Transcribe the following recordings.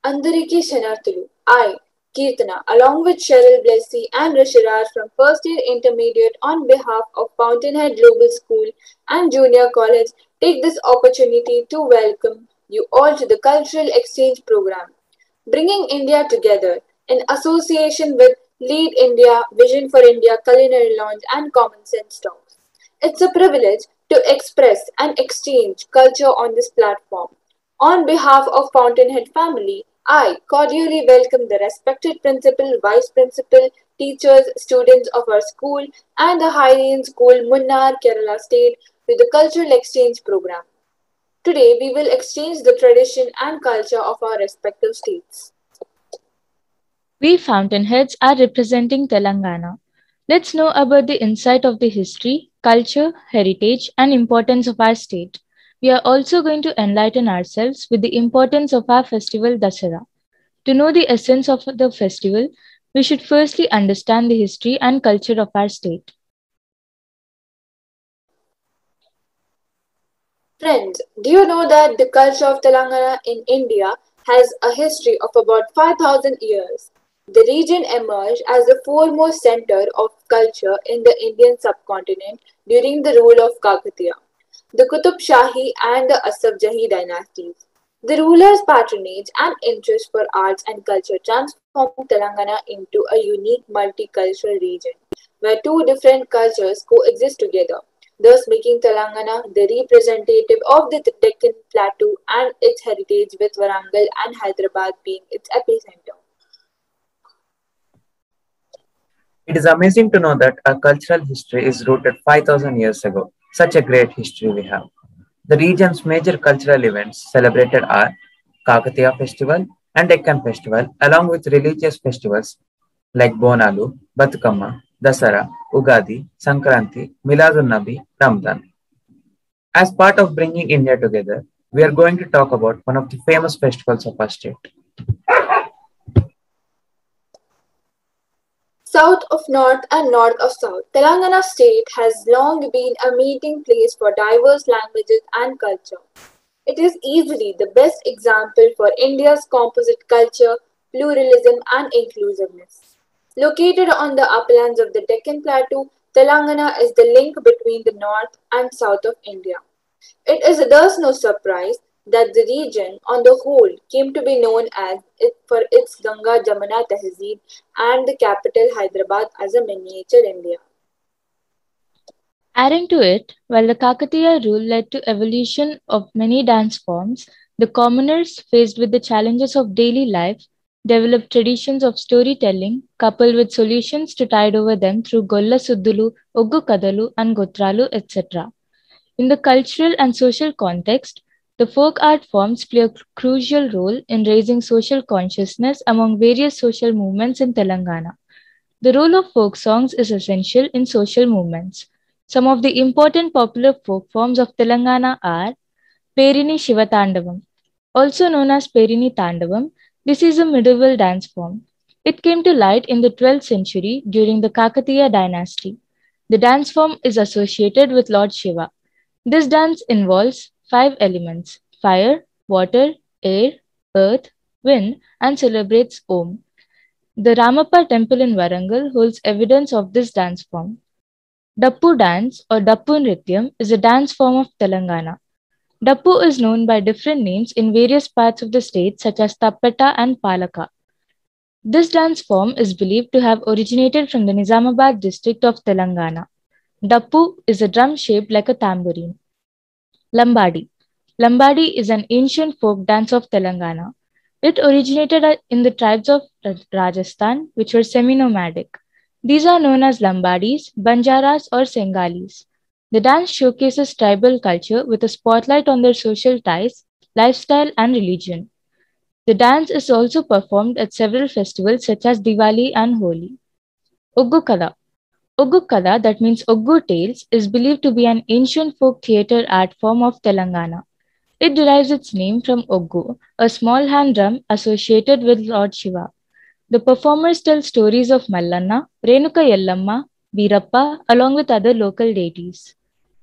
Andariki Shanartulu. I, Kirtana, along with Cheryl Blessy and Rishiraj from First Year Intermediate on behalf of Fountainhead Global School and Junior College, take this opportunity to welcome you all to the Cultural Exchange Program, bringing India together in association with Lead India, Vision for India, Culinary Lounge, and Common Sense Talks. It's a privilege to express and exchange culture on this platform. On behalf of Fountainhead family, I cordially welcome the respected principal, vice principal, teachers, students of our school and the High School, Munnar, Kerala State to the Cultural Exchange Program. Today, we will exchange the tradition and culture of our respective states. We Fountainheads are representing Telangana. Let's know about the insight of the history, culture, heritage, and importance of our state. We are also going to enlighten ourselves with the importance of our festival Dasara. To know the essence of the festival, we should firstly understand the history and culture of our state. Friends, do you know that the culture of Telangana in India has a history of about 5,000 years? The region emerged as the foremost center of culture in the Indian subcontinent during the rule of Kakatiya, the Qutub Shahi and the Asaf Jahi dynasties. The rulers' patronage and interest for arts and culture transformed Telangana into a unique multicultural region where two different cultures coexist together, thus making Telangana the representative of the Deccan Plateau and its heritage with Warangal and Hyderabad being its epicenter. It is amazing to know that our cultural history is rooted 5,000 years ago. Such a great history we have. The region's major cultural events celebrated are Kakatiya Festival and Deccan Festival, along with religious festivals like Bonalu, Batukama, Dasara, Ugadi, Sankranti, Miladun Nabi, Ramadan. As part of bringing India together, we are going to talk about one of the famous festivals of our state. South of North and North of South, Telangana state has long been a meeting place for diverse languages and culture. It is easily the best example for India's composite culture, pluralism, and inclusiveness. Located on the uplands of the Deccan Plateau, Telangana is the link between the north and south of India. It is thus no surprise that the region on the whole came to be known as it for its Ganga Jamuna Tehzeeb and the capital Hyderabad as a miniature India. Adding to it, while the Kakatiya rule led to evolution of many dance forms, the commoners, faced with the challenges of daily life, developed traditions of storytelling coupled with solutions to tide over them through Golla Suddulu, Oggu Kadalu, and Gotralu, etc. In the cultural and social context, the folk art forms play a crucial role in raising social consciousness among various social movements in Telangana. The role of folk songs is essential in social movements. Some of the important popular folk forms of Telangana are Perini Shivatandavam. Also known as Perini Tandavam, this is a medieval dance form. It came to light in the 12th century during the Kakatiya dynasty. The dance form is associated with Lord Shiva. This dance involves five elements: fire, water, air, earth, wind, and celebrates Om. The Ramappa temple in Warangal holds evidence of this dance form. Dappu dance or Dappu Nrityam is a dance form of Telangana. Dappu is known by different names in various parts of the state such as Tappeta and Palaka. This dance form is believed to have originated from the Nizamabad district of Telangana. Dappu is a drum shaped like a tambourine. Lambadi. Lambadi is an ancient folk dance of Telangana. It originated in the tribes of Rajasthan, which were semi-nomadic. These are known as Lambadis, Banjaras, or Sengalis. The dance showcases tribal culture with a spotlight on their social ties, lifestyle, and religion. The dance is also performed at several festivals such as Diwali and Holi. Oggukala. Oggukala, that means Oggu Tales, is believed to be an ancient folk theatre art form of Telangana. It derives its name from Oggu, a small hand drum associated with Lord Shiva. The performers tell stories of Mallanna, Renuka Yellamma, Veerappa, along with other local deities.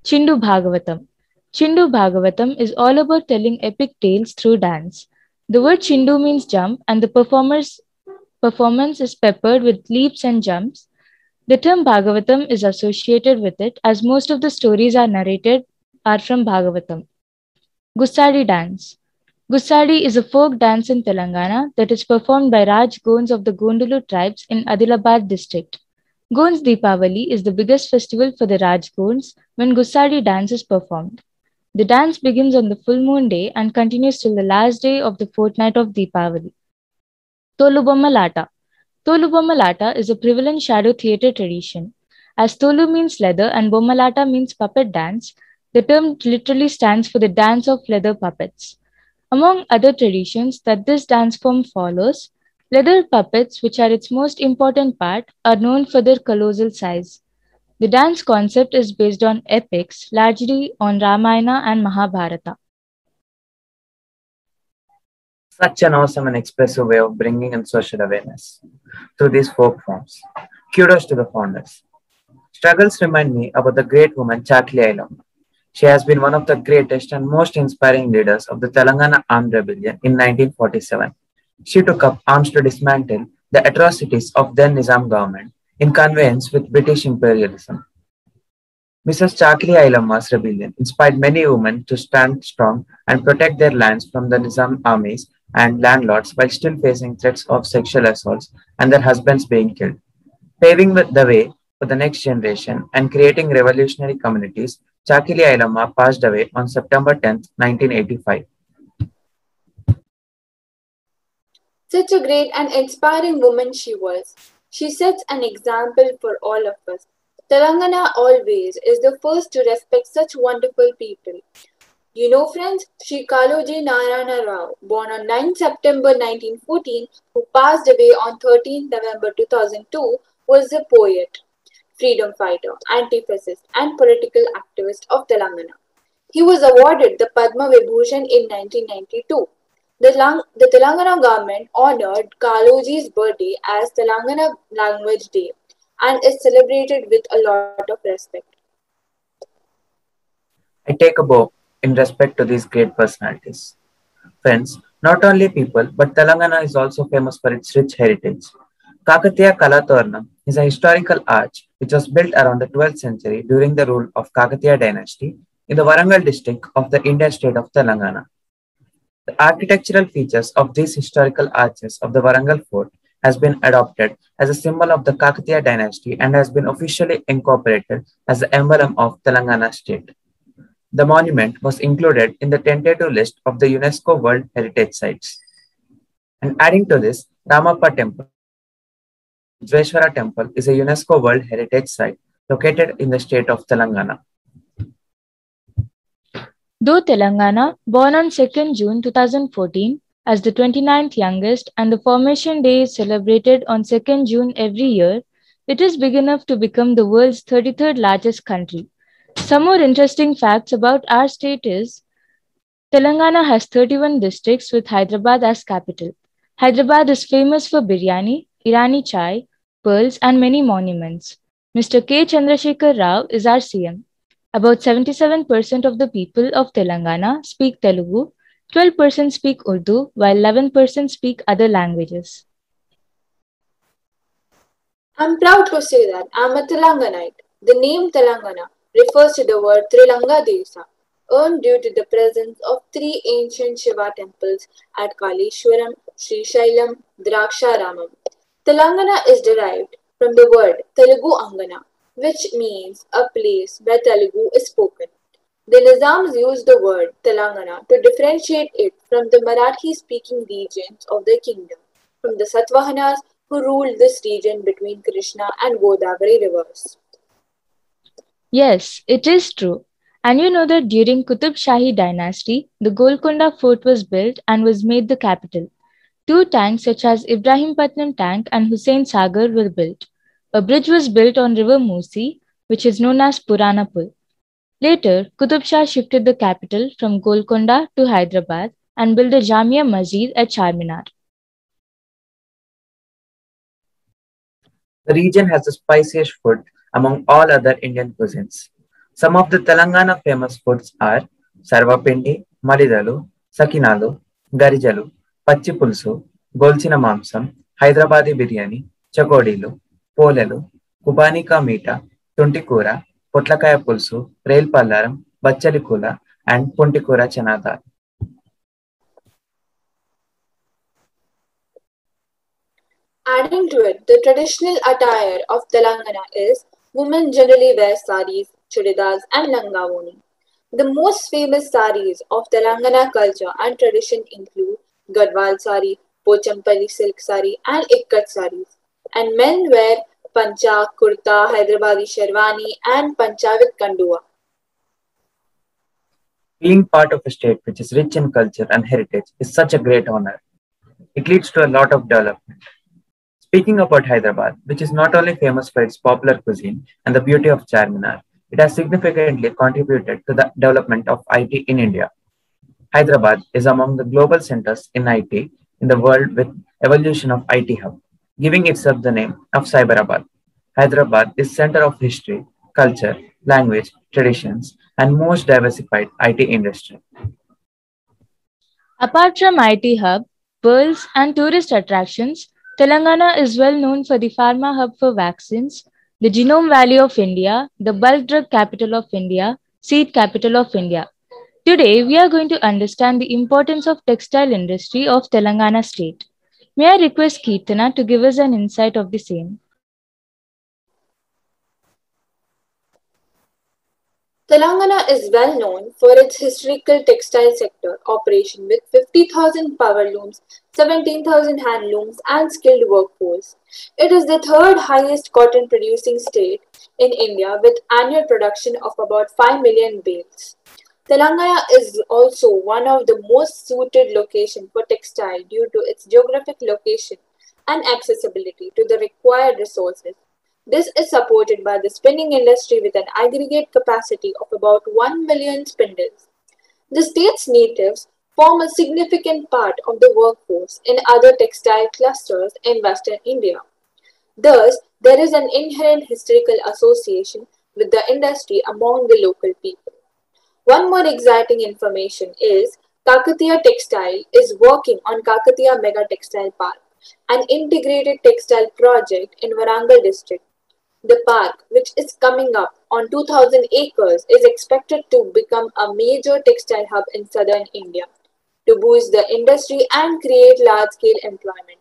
Chindu Bhagavatam. Chindu Bhagavatam is all about telling epic tales through dance. The word Chindu means jump, and the performance is peppered with leaps and jumps. The term Bhagavatam is associated with it, as most of the stories are from Bhagavatam. Gussadi dance. Gussadi is a folk dance in Telangana that is performed by Raj Gonds of the Gondulu tribes in Adilabad district. Gonds Deepavali is the biggest festival for the Raj Gonds when Gussadi dance is performed. The dance begins on the full moon day and continues till the last day of the fortnight of Deepavali. Tolubommalata. Tolubommalata is a prevalent shadow theatre tradition. As Tolu means leather and Bommalata means puppet dance, the term literally stands for the dance of leather puppets. Among other traditions that this dance form follows, leather puppets, which are its most important part, are known for their colossal size. The dance concept is based on epics, largely on Ramayana and Mahabharata. Such an awesome and expressive way of bringing in social awareness through these folk forms. Kudos to the founders. Struggles remind me about the great woman Chakli Ailama. She has been one of the greatest and most inspiring leaders of the Telangana Armed Rebellion in 1947. She took up arms to dismantle the atrocities of then Nizam government in connivance with British imperialism. Mrs. Chakli Ailama's rebellion inspired many women to stand strong and protect their lands from the Nizam armies and landlords while still facing threats of sexual assaults and their husbands being killed. Paving the way for the next generation and creating revolutionary communities, Chakili Ailama passed away on September 10, 1985. Such a great and inspiring woman she was. She sets an example for all of us. Telangana always is the first to respect such wonderful people. You know, friends, Sri Kaloji Narayana Rao, born on 9 September 1914, who passed away on 13 November 2002, was a poet, freedom fighter, anti-fascist, and political activist of Telangana. He was awarded the Padma Vibhushan in 1992. The Telangana government honored Kaloji's birthday as Telangana Language Day and is celebrated with a lot of respect. I take a bow in respect to these great personalities. Friends, not only people, but Telangana is also famous for its rich heritage. Kakatiya Kalatornam is a historical arch which was built around the 12th century during the rule of Kakatiya dynasty in the Warangal district of the Indian state of Telangana. The architectural features of these historical arches of the Warangal fort has been adopted as a symbol of the Kakatiya dynasty and has been officially incorporated as the emblem of Telangana state. The monument was included in the tentative list of the UNESCO World Heritage Sites. And adding to this, Ramappa Temple, Vishwara Temple is a UNESCO World Heritage Site located in the state of Telangana. Though Telangana, born on 2nd June 2014 as the 29th youngest and the Formation Day is celebrated on 2nd June every year, it is big enough to become the world's 33rd largest country. Some more interesting facts about our state is Telangana has 31 districts with Hyderabad as capital. Hyderabad is famous for biryani, Irani chai, pearls and many monuments. Mr. K. Chandrasekhar Rao is our CM. About 77% of the people of Telangana speak Telugu, 12% speak Urdu, while 11% speak other languages. I'm proud to say that I'm a Telanganite. The name Telangana refers to the word Trilanga Desa, earned due to the presence of three ancient Shiva temples at Kaleshwaram, Srishailam, Draksharamam. Telangana is derived from the word Telugu Angana, which means a place where Telugu is spoken. The Nizams used the word Telangana to differentiate it from the Marathi speaking regions of the kingdom, from the Satvahanas who ruled this region between Krishna and Godavari rivers. Yes, it is true. And you know that during Qutub Shahi dynasty, the Golconda fort was built and was made the capital. Two tanks such as Ibrahimpatnam tank and Hussain Sagar were built. A bridge was built on river Musi, which is known as Purana Pul. Later, Qutub Shah shifted the capital from Golconda to Hyderabad and built a Jamia Masjid at Charminar. The region has the spiciest food among all other Indian cuisines. Some of the Telangana famous foods are Sarvapindi, Malidalu, Sakinalu, Garijalu, పచ్చి పులుసు, గోల్చిన మాంసం, హైదరాబాదీ బిర్యానీ, చకోడీలు, పోలెలు, కుబానికా మీట, తుంటికూర, పొట్లకాయ పులుసు, rail పల్లారం, బచ్చలి కూర and పుంటికూర chana dal. Adding to it, the traditional attire of Telangana is women generally wear saris, churidars, and langavoni. The most famous saris of Telangana culture and tradition include Gadwal sari, Pochampalli silk sari, and Ikkat saris. And men wear pancha, kurta, Hyderabadi sherwani, and pancha with kandua. Being part of a state which is rich in culture and heritage is such a great honor. It leads to a lot of development. Speaking about Hyderabad, which is not only famous for its popular cuisine and the beauty of Charminar, it has significantly contributed to the development of IT in India. Hyderabad is among the global centers in IT in the world with evolution of IT hub, giving itself the name of Cyberabad. Hyderabad is center of history, culture, language, traditions, and most diversified IT industry. Apart from IT hub, pearls, and tourist attractions, Telangana is well known for the pharma hub for vaccines, the Genome Valley of India, the bulk drug capital of India, seed capital of India. Today, we are going to understand the importance of textile industry of Telangana state. May I request Keertana to give us an insight of the same? Telangana is well known for its historical textile sector operation with 50,000 power looms, 17,000 handlooms, and skilled workforce. It is the third highest cotton producing state in India with annual production of about 5 million bales. Telangana is also one of the most suited locations for textile due to its geographic location and accessibility to the required resources. This is supported by the spinning industry with an aggregate capacity of about 1 million spindles. The state's natives form a significant part of the workforce in other textile clusters in Western India. Thus, there is an inherent historical association with the industry among the local people. One more exciting information is Kakatiya Textile is working on Kakatiya Mega Textile Park, an integrated textile project in Warangal district. The park, which is coming up on 2000 acres, is expected to become a major textile hub in southern India to boost the industry and create large scale employment.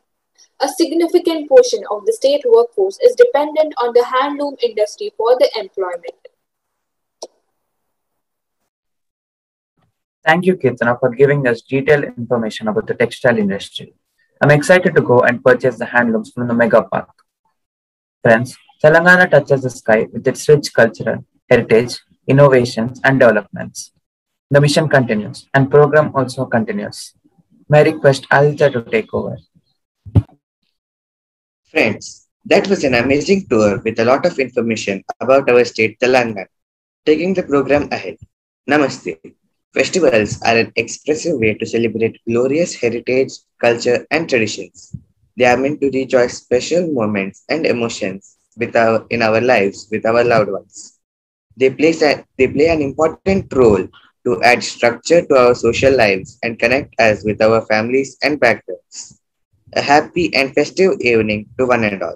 A significant portion of the state workforce is dependent on the handloom industry for the employment. Thank you, Kirtana, for giving us detailed information about the textile industry. I'm excited to go and purchase the handlooms from the mega park. Friends, Telangana touches the sky with its rich cultural, heritage, innovations, and developments. The mission continues, and program also continues. May I request Aditya to take over? Friends, that was an amazing tour with a lot of information about our state Telangana. Taking the program ahead. Namaste. Festivals are an expressive way to celebrate glorious heritage, culture, and traditions. They are meant to rejoice special moments and emotions in our lives with our loved ones. They play an important role to add structure to our social lives and connect us with our families and backgrounds. A happy and festive evening to one and all.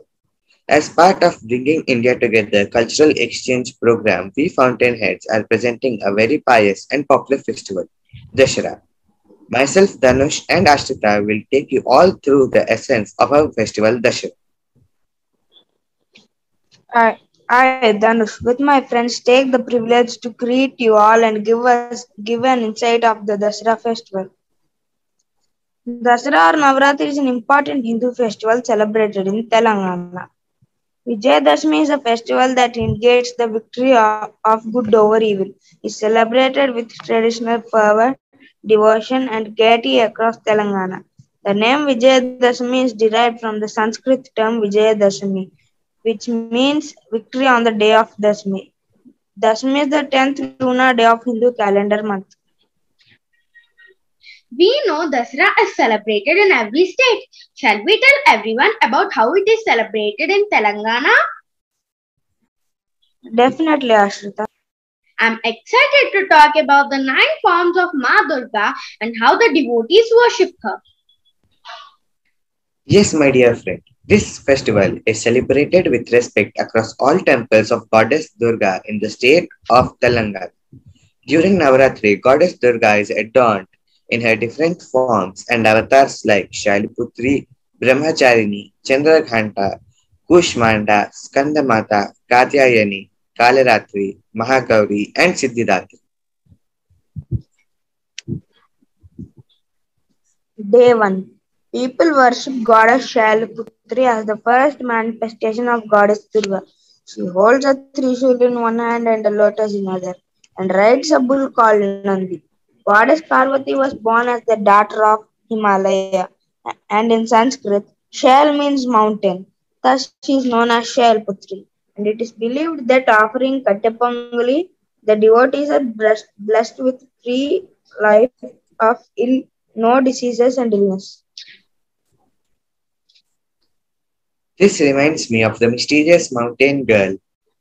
As part of bringing India together cultural exchange program, we Fountainheads are presenting a very pious and popular festival, Dashera. Myself, Dhanush and Ashrita will take you all through the essence of our festival, Dashera. I, Dhanush, with my friends, take the privilege to greet you all and give an insight of the Dasara festival. Dasara or Navratri is an important Hindu festival celebrated in Telangana. Vijayadashmi is a festival that indicates the victory of good over evil. It is celebrated with traditional fervor, devotion, and gaiety across Telangana. The name Vijayadashmi is derived from the Sanskrit term Vijayadashmi, which means victory on the day of Dashmi. Dashmi is the 10th lunar day of Hindu calendar month. We know Dasara is celebrated in every state. Shall we tell everyone about how it is celebrated in Telangana? Definitely, Ashrita. I'm excited to talk about the 9 forms of Ma Durga and how the devotees worship her. Yes, my dear friend. This festival is celebrated with respect across all temples of Goddess Durga in the state of Telangana. During Navaratri, Goddess Durga is adorned in her different forms and avatars like Shailiputri, Brahmacharini, Chandraghanta, Kushmanda, Skandamata, Katyayani, Kalaratri, Mahagauri, and Siddhidatri. Day 1. People worship Goddess Shailputri as the first manifestation of Goddess Durga. She holds a trishul in one hand and a lotus in other, and rides a bull called Nandi. Goddess Parvati was born as the daughter of Himalaya, and in Sanskrit, Shail means mountain. Thus, she is known as Shailputri. And it is believed that offering Kattepongali, the devotees are blessed with free life of no diseases and illness. This reminds me of the mysterious mountain girl,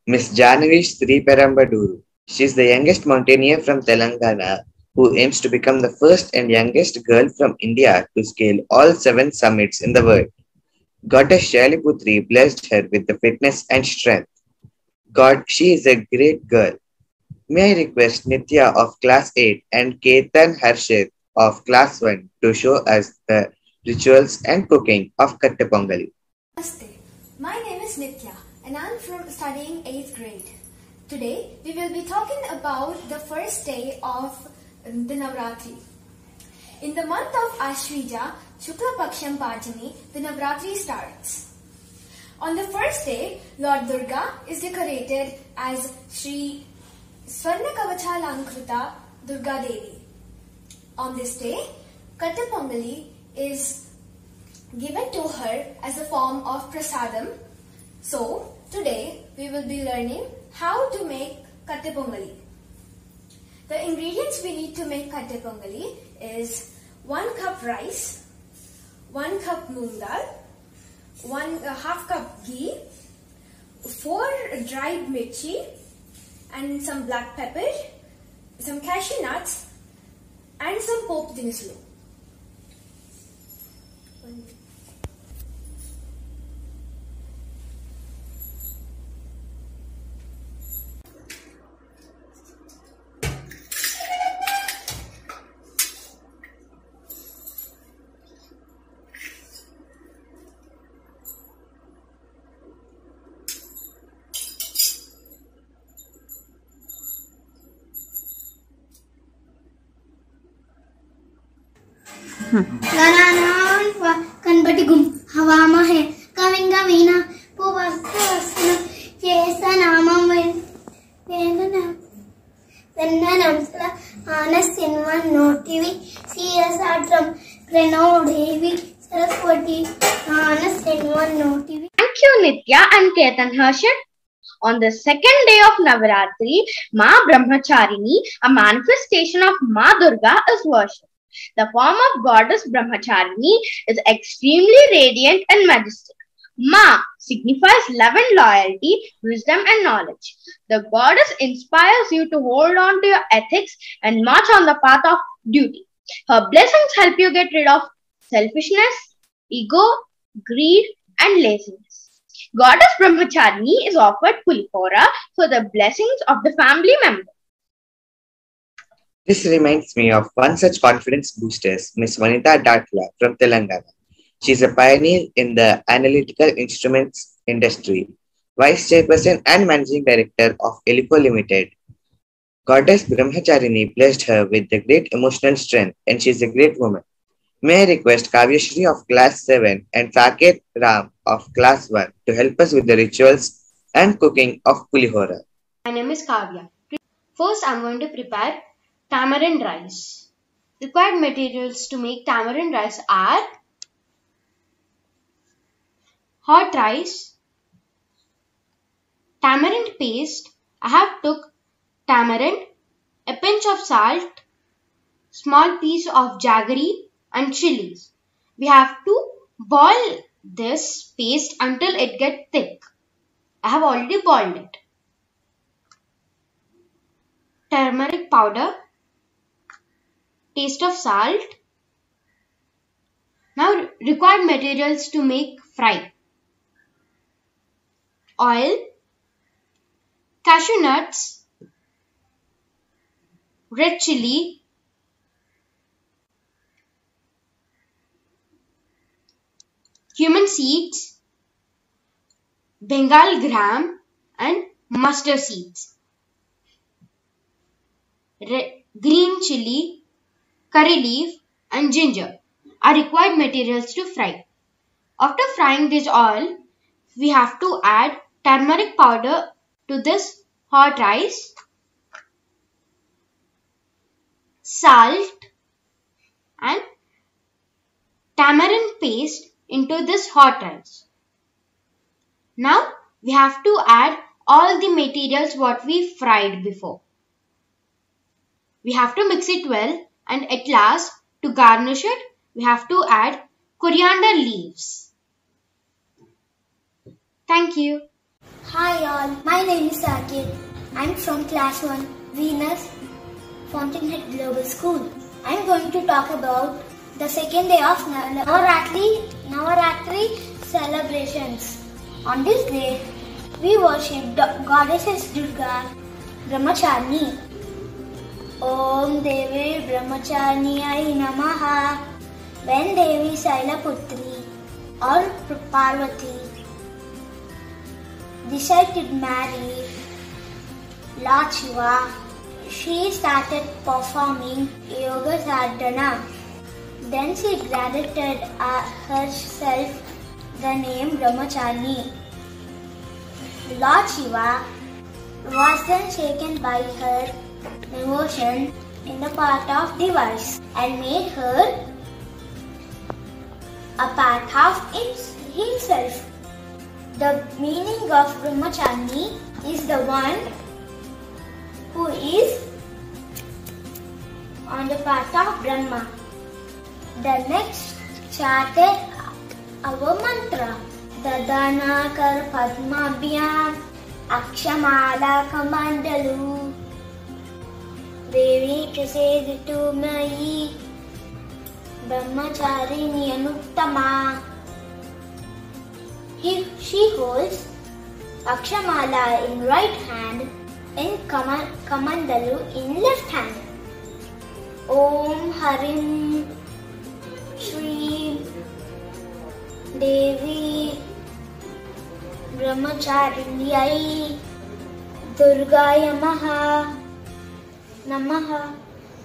Miss Janavi Sri Perambaduru. She is the youngest mountaineer from Telangana who aims to become the first and youngest girl from India to scale all 7 summits in the world. Goddess Shailiputri blessed her with the fitness and strength. God, she is a great girl. May I request Nitya of class 8 and Ketan Harshit of class 1 to show us the rituals and cooking of Kattepongali. Namaste. My name is Nitya and I'm from studying 8th grade. Today we will be talking about the first day of the Navratri. In the month of Ashwija, Shukla Paksham Pachami, the Navratri starts. On the first day, Lord Durga is decorated as Sri Swarna Kavacha Lankruta Durga Devi. On this day, Kattepongali is given to her as a form of prasadam. So, today we will be learning how to make Kattepongali. The ingredients we need to make Kattepongali is 1 cup rice, 1 cup moong dal, 1/2 cup ghee, 4 dried mirchi, and some black pepper, some cashew nuts, and some pope dinislu. गणानां कन्पटिगुं हवामहे कविंगवीना पुवस्तवस्न चेसनामं वेन्ननंसला आनस्यन्वन्नोटिवि सीरसाट्रं प्रणोदेवी Saraswati आनस्यन्वन्नोटिवि. Thank you, Nitya and Ketan Harshit. On the second day of Navaratri, Ma Brahmacharini, a manifestation of Ma Durga, is worshipped. The form of goddess Brahmacharini is extremely radiant and majestic. Ma signifies love and loyalty, wisdom and knowledge. The goddess inspires you to hold on to your ethics and march on the path of duty. Her blessings help you get rid of selfishness, ego, greed, and laziness. Goddess Brahmacharini is offered pulihora for the blessings of the family member. This reminds me of one such confidence boosters, Miss Vanita Datla from Telangana. She is a pioneer in the analytical instruments industry, vice chairperson and managing director of Elico Limited. Goddess Brahmacharini blessed her with the great emotional strength, and she is a great woman. May I request Kavyashri of class 7 and Saket Ram of class 1 to help us with the rituals and cooking of pulihora. My name is Kavya. First, I'm going to prepare tamarind rice. Required materials to make tamarind rice are hot rice, tamarind paste. I have took tamarind, a pinch of salt, small piece of jaggery and chilies. We have to boil this paste until it gets thick. I have already boiled it. Turmeric powder, taste of salt, Now required materials to make fry: oil, cashew nuts, red chili, cumin seeds, Bengal gram, and mustard seeds. Green chili, curry leaf, and ginger are required materials to fry. After frying this oil, we have to add turmeric powder to this hot rice, salt, and tamarind paste into this hot rice. Now we have to add all the materials what we fried before. We have to mix it well, and at last, to garnish it, we have to add coriander leaves. Thank you. Hi all, my name is Saket. I'm from class 1, Venus, Fountainhead Global School. I'm going to talk about the second day of Navaratri celebrations. On this day, we worship goddesses Durga, Brahmacharni. Om Devi Brahmacharniyai Namaha. When Devi Sailaputri or Parvati decided to marry Lord Shiva, she started performing yoga sadhana. Then she granted herself the name Brahmacharni. Lord Shiva was then shaken by her devotion in the part of device and made her a part of himself. The meaning of Brahmacharni is the one who is on the path of Brahma. The next chanted our mantra. Dadanakar Padmabhyam Akshamala Kamandalu Devi Praseditu Mayi Brahmacharini Anuttama. She holds Akshamala in right hand and Kamandalu in left hand. Om Harim Shri Devi Brahmacharinyai Durgaya Namaha.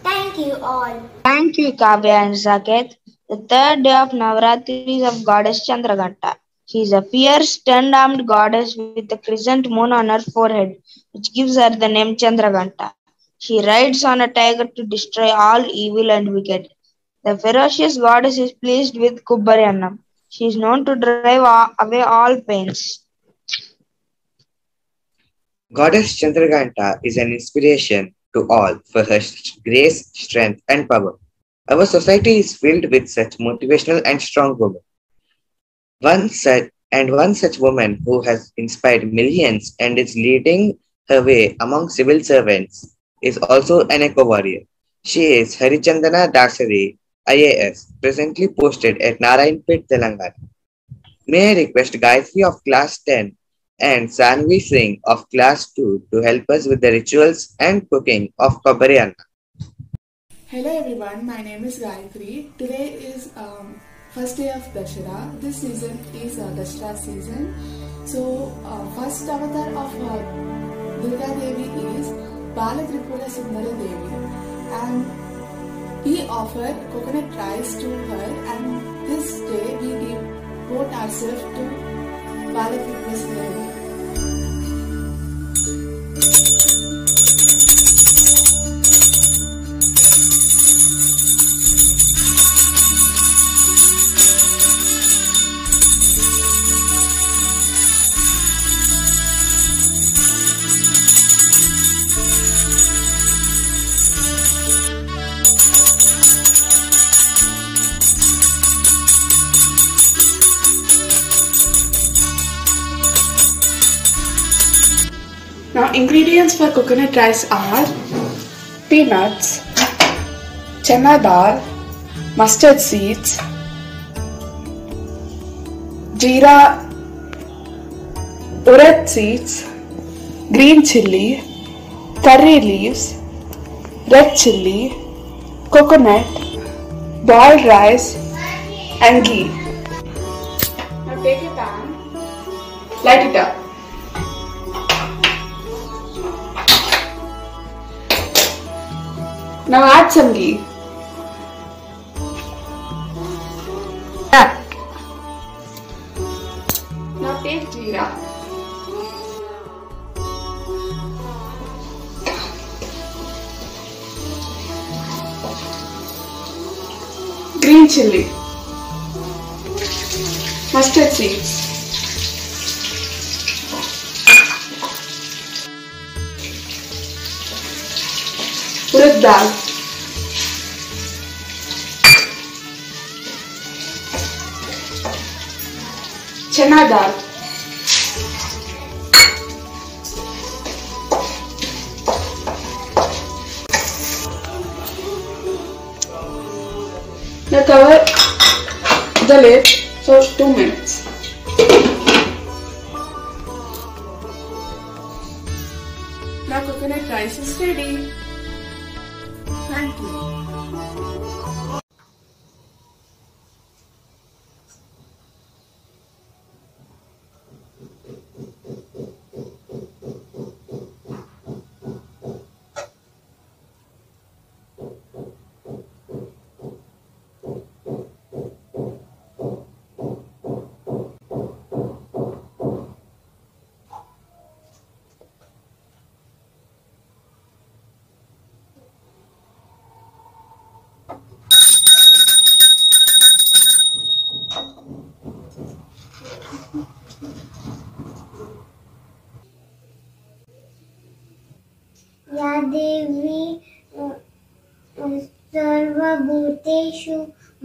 Thank you all. Thank you, Kavya and Saket. The third day of Navaratri is of goddess Chandraghanta. She is a fierce, ten-armed goddess with a crescent moon on her forehead, which gives her the name Chandraghanta. She rides on a tiger to destroy all evil and wicked. The ferocious goddess is pleased with Kubbaryanam. She is known to drive away all pains. Goddess Chandraghanta is an inspiration to all for her grace, strength, and power. Our society is filled with such motivational and strong women. One such woman who has inspired millions and is leading her way among civil servants is also an eco-warrior. She is Harichandana Dasari, IAS, presently posted at Narayanpet, Telangana. May I request Gayatri of class 10 and Sanvi Singh of class 2 to help us with the rituals and cooking of Kobbari. Hello everyone, my name is Gayatri. Today is first day of Dashera. This season is Dashera season. So first avatar of Durga Devi is Bala Tripura Sundara Devi, and we offer coconut rice to her, and this day we devote ourselves to Bala Tripura Sundara Devi. Now ingredients for coconut rice are peanuts, chana dal, mustard seeds, jeera, urad seeds, green chilli, curry leaves, red chilli, coconut, boiled rice and ghee. Now take a pan, light it up. Now add some ghee. Now take jeera. Green chilli. Mustard seeds. Urad dal. Chana dal. Now cover the lid for 2 minutes. Now coconut rice is ready. Thank you. या देवी सर्वभूतेषु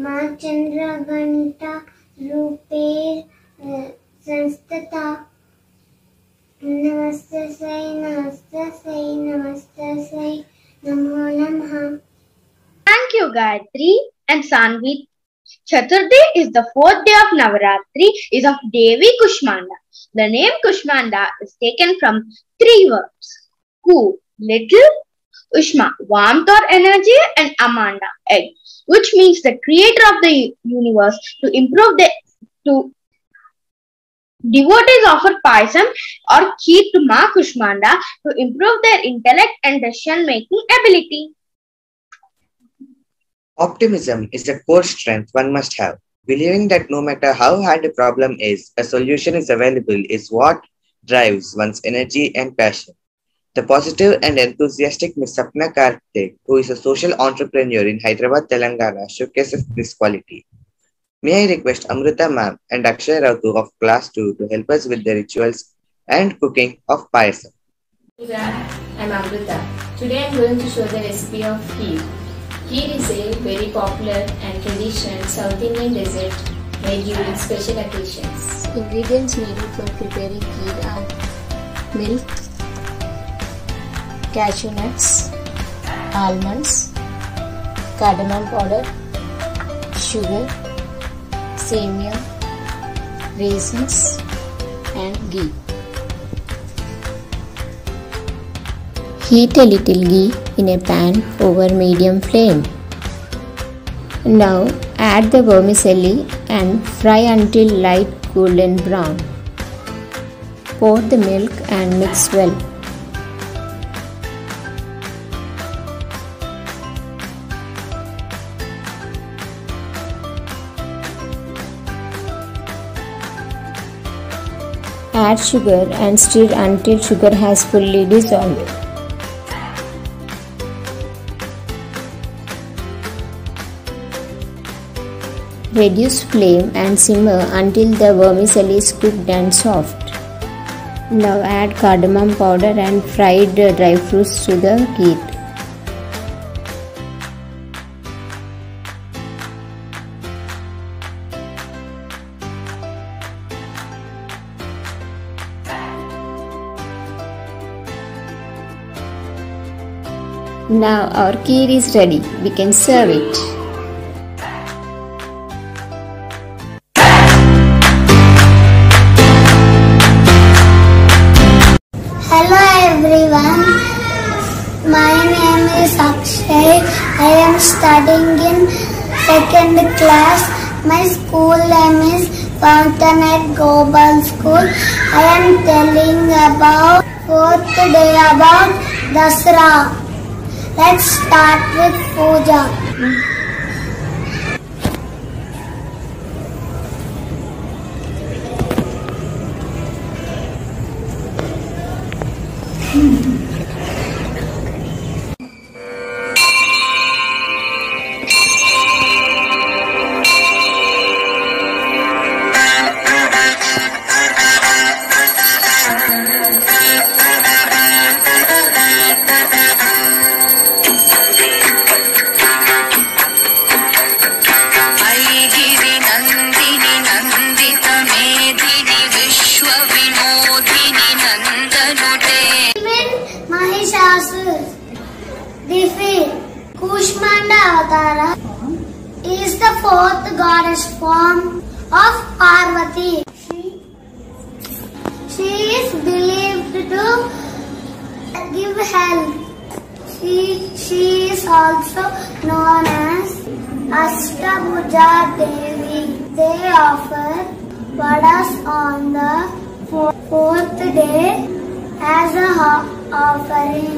मा चन्द्रघण्टा रूपेण संस्थिता नमस्तस्यै नमस्तस्यै नमस्तस्यै नमो नमः. Thank you, Gayatri and Sanvi. Chaturthi is the 4th day of Navaratri, is of Devi Kushmanda. The name Kushmanda is taken from 3 words. Ku, little, Ushma, warmth or energy, and Amanda, egg, which means the creator of the universe. To devotees offer paisam or kheer to Ma Kushmanda to improve their intellect and decision-making ability. Optimism is a core strength one must have. Believing that no matter how hard a problem is, a solution is available is what drives one's energy and passion. The positive and enthusiastic Ms. Sapna Karthik, who is a social entrepreneur in Hyderabad, Telangana, showcases this quality. May I request Amrita ma'am and Akshay Rautu of class 2 to help us with the rituals and cooking of payasam. I'm Amrita. Today I'm going to show the recipe of kheer. Kheer is a very popular and traditional South Indian dessert made during special occasions. Ingredients needed for preparing kheer are milk, cashew nuts, almonds, cardamom powder, sugar, semia, raisins and ghee. Heat a little ghee in a pan over medium flame. Now add the vermicelli and fry until light golden brown. Pour the milk and mix well. Add sugar and stir until sugar has fully dissolved. Reduce flame and simmer until the vermicelli is cooked and soft. Now add cardamom powder and fried dry fruits to the kheer. Now our kheer is ready. We can serve it. studying in second class. My school name is Fountainhead Global School. I am telling about fourth day about Dasra. Let's start with puja. Defeat Kushmanda Avatara is the fourth goddess form of Parvati. She is believed to give help. She is also known as Ashtabhuja Devi. They offer vadas on the fourth day as a offering.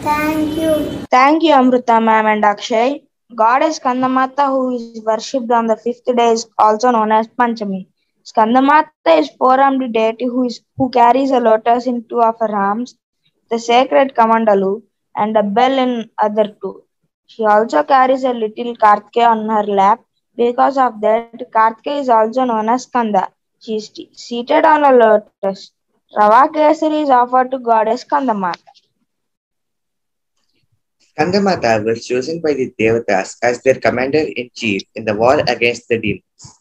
Thank you. Thank you, Amrita ma'am and Akshay. Goddess Skandamata, who is worshipped on the fifth day, is also known as Panchami. Skandamata is four-armed deity who carries a lotus in two of her arms, the sacred Kamandalu, and a bell in other two. She also carries a little Kartikeya on her lap. Because of that, Kartikeya is also known as Skanda. She is seated on a lotus. Rava Kesari is offered to goddess Skandamata. Skandamata was chosen by the Devatas as their commander-in-chief in the war against the demons.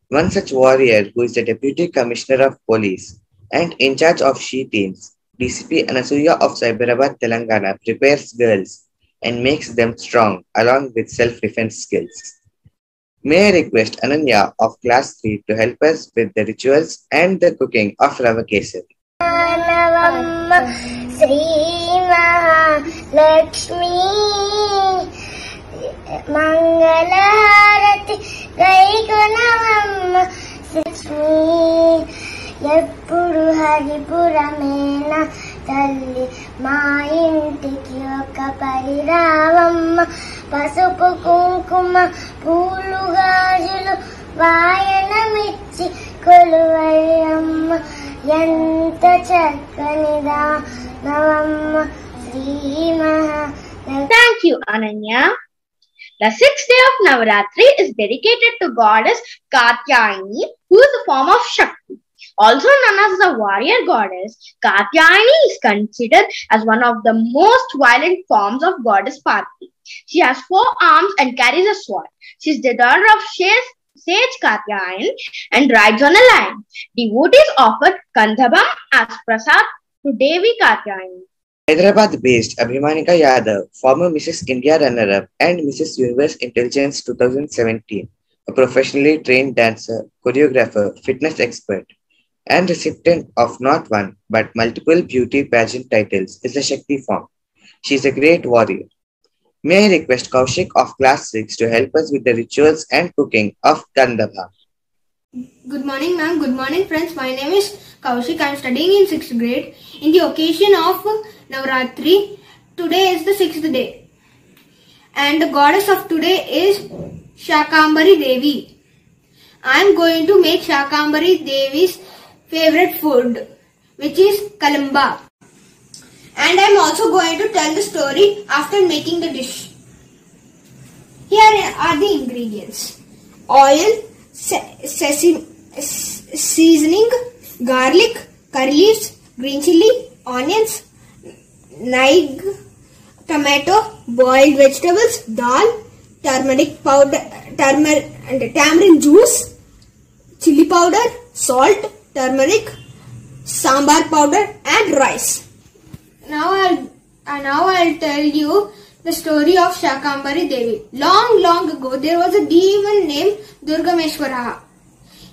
One such warrior, who is the Deputy Commissioner of Police and in charge of she-teens, DCP Anasuya of Hyderabad, Telangana, prepares girls and makes them strong along with self-defense skills. May I request Ananya of Class 3 to help us with the rituals and the cooking of Rava Kesari. Lakshmi Mangalarati Gaigunamamma Lakshmi Eppudu Haripuramena Talli Ma intiki oka pariravamma Pasupu kunkuma Pulu gajulu Vayanamichi Koluvayamma Yanta Chakkanida Navamma. Thank you, Ananya. The sixth day of Navaratri is dedicated to goddess Katyayani, who is a form of Shakti. Also known as the warrior goddess, Katyayani is considered as one of the most violent forms of goddess Parvati. She has 4 arms and carries a sword. She is the daughter of sage Katyayani and rides on a lion. Devotees offer Kandhabam as prasad to Devi Katyayani. Hyderabad-based Abhimanika Yadav, former Mrs. India runner-up and Mrs. Universe Intelligence 2017, a professionally trained dancer, choreographer, fitness expert, and recipient of not one but multiple beauty pageant titles, is a Shakti form. She is a great warrior. May I request Kaushik of Class 6 to help us with the rituals and cooking of Gandhabha. Good morning, ma'am. Good morning, friends. My name is Kaushik. I am studying in 6th grade. In the occasion of Navaratri, today is the 6th day. And the goddess of today is Shakambari Devi. I am going to make Shakambari Devi's favorite food, which is Kalamba. And I am also going to tell the story after making the dish. Here are the ingredients. Oil, sesame seasoning, garlic, curry leaves, green chilli, onions, naig, tomato, boiled vegetables, dal, turmeric powder, tamarind juice, chilli powder, salt, turmeric, sambar powder and rice. Now I'll tell you the story of Shakambari Devi. Long ago, there was a demon named Durgameshwara.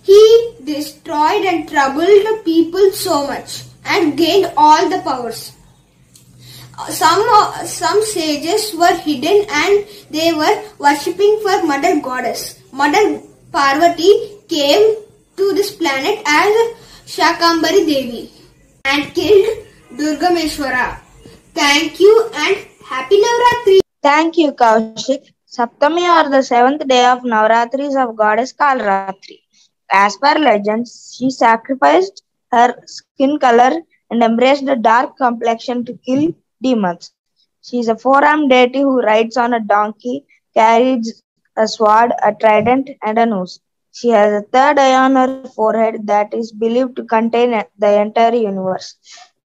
He destroyed and troubled people so much and gained all the powers. Some sages were hidden and they were worshipping for Mother Goddess. Mother Parvati came to this planet as Shakambari Devi and killed Durgameshwara. Thank you and Happy Navratri. Thank you, Kaushik. Saptami or the seventh day of Navratris of goddess Kalratri. As per legends, she sacrificed her skin color and embraced a dark complexion to kill demons. She is a four-armed deity who rides on a donkey, carries a sword, a trident, and a noose. She has a third eye on her forehead that is believed to contain the entire universe.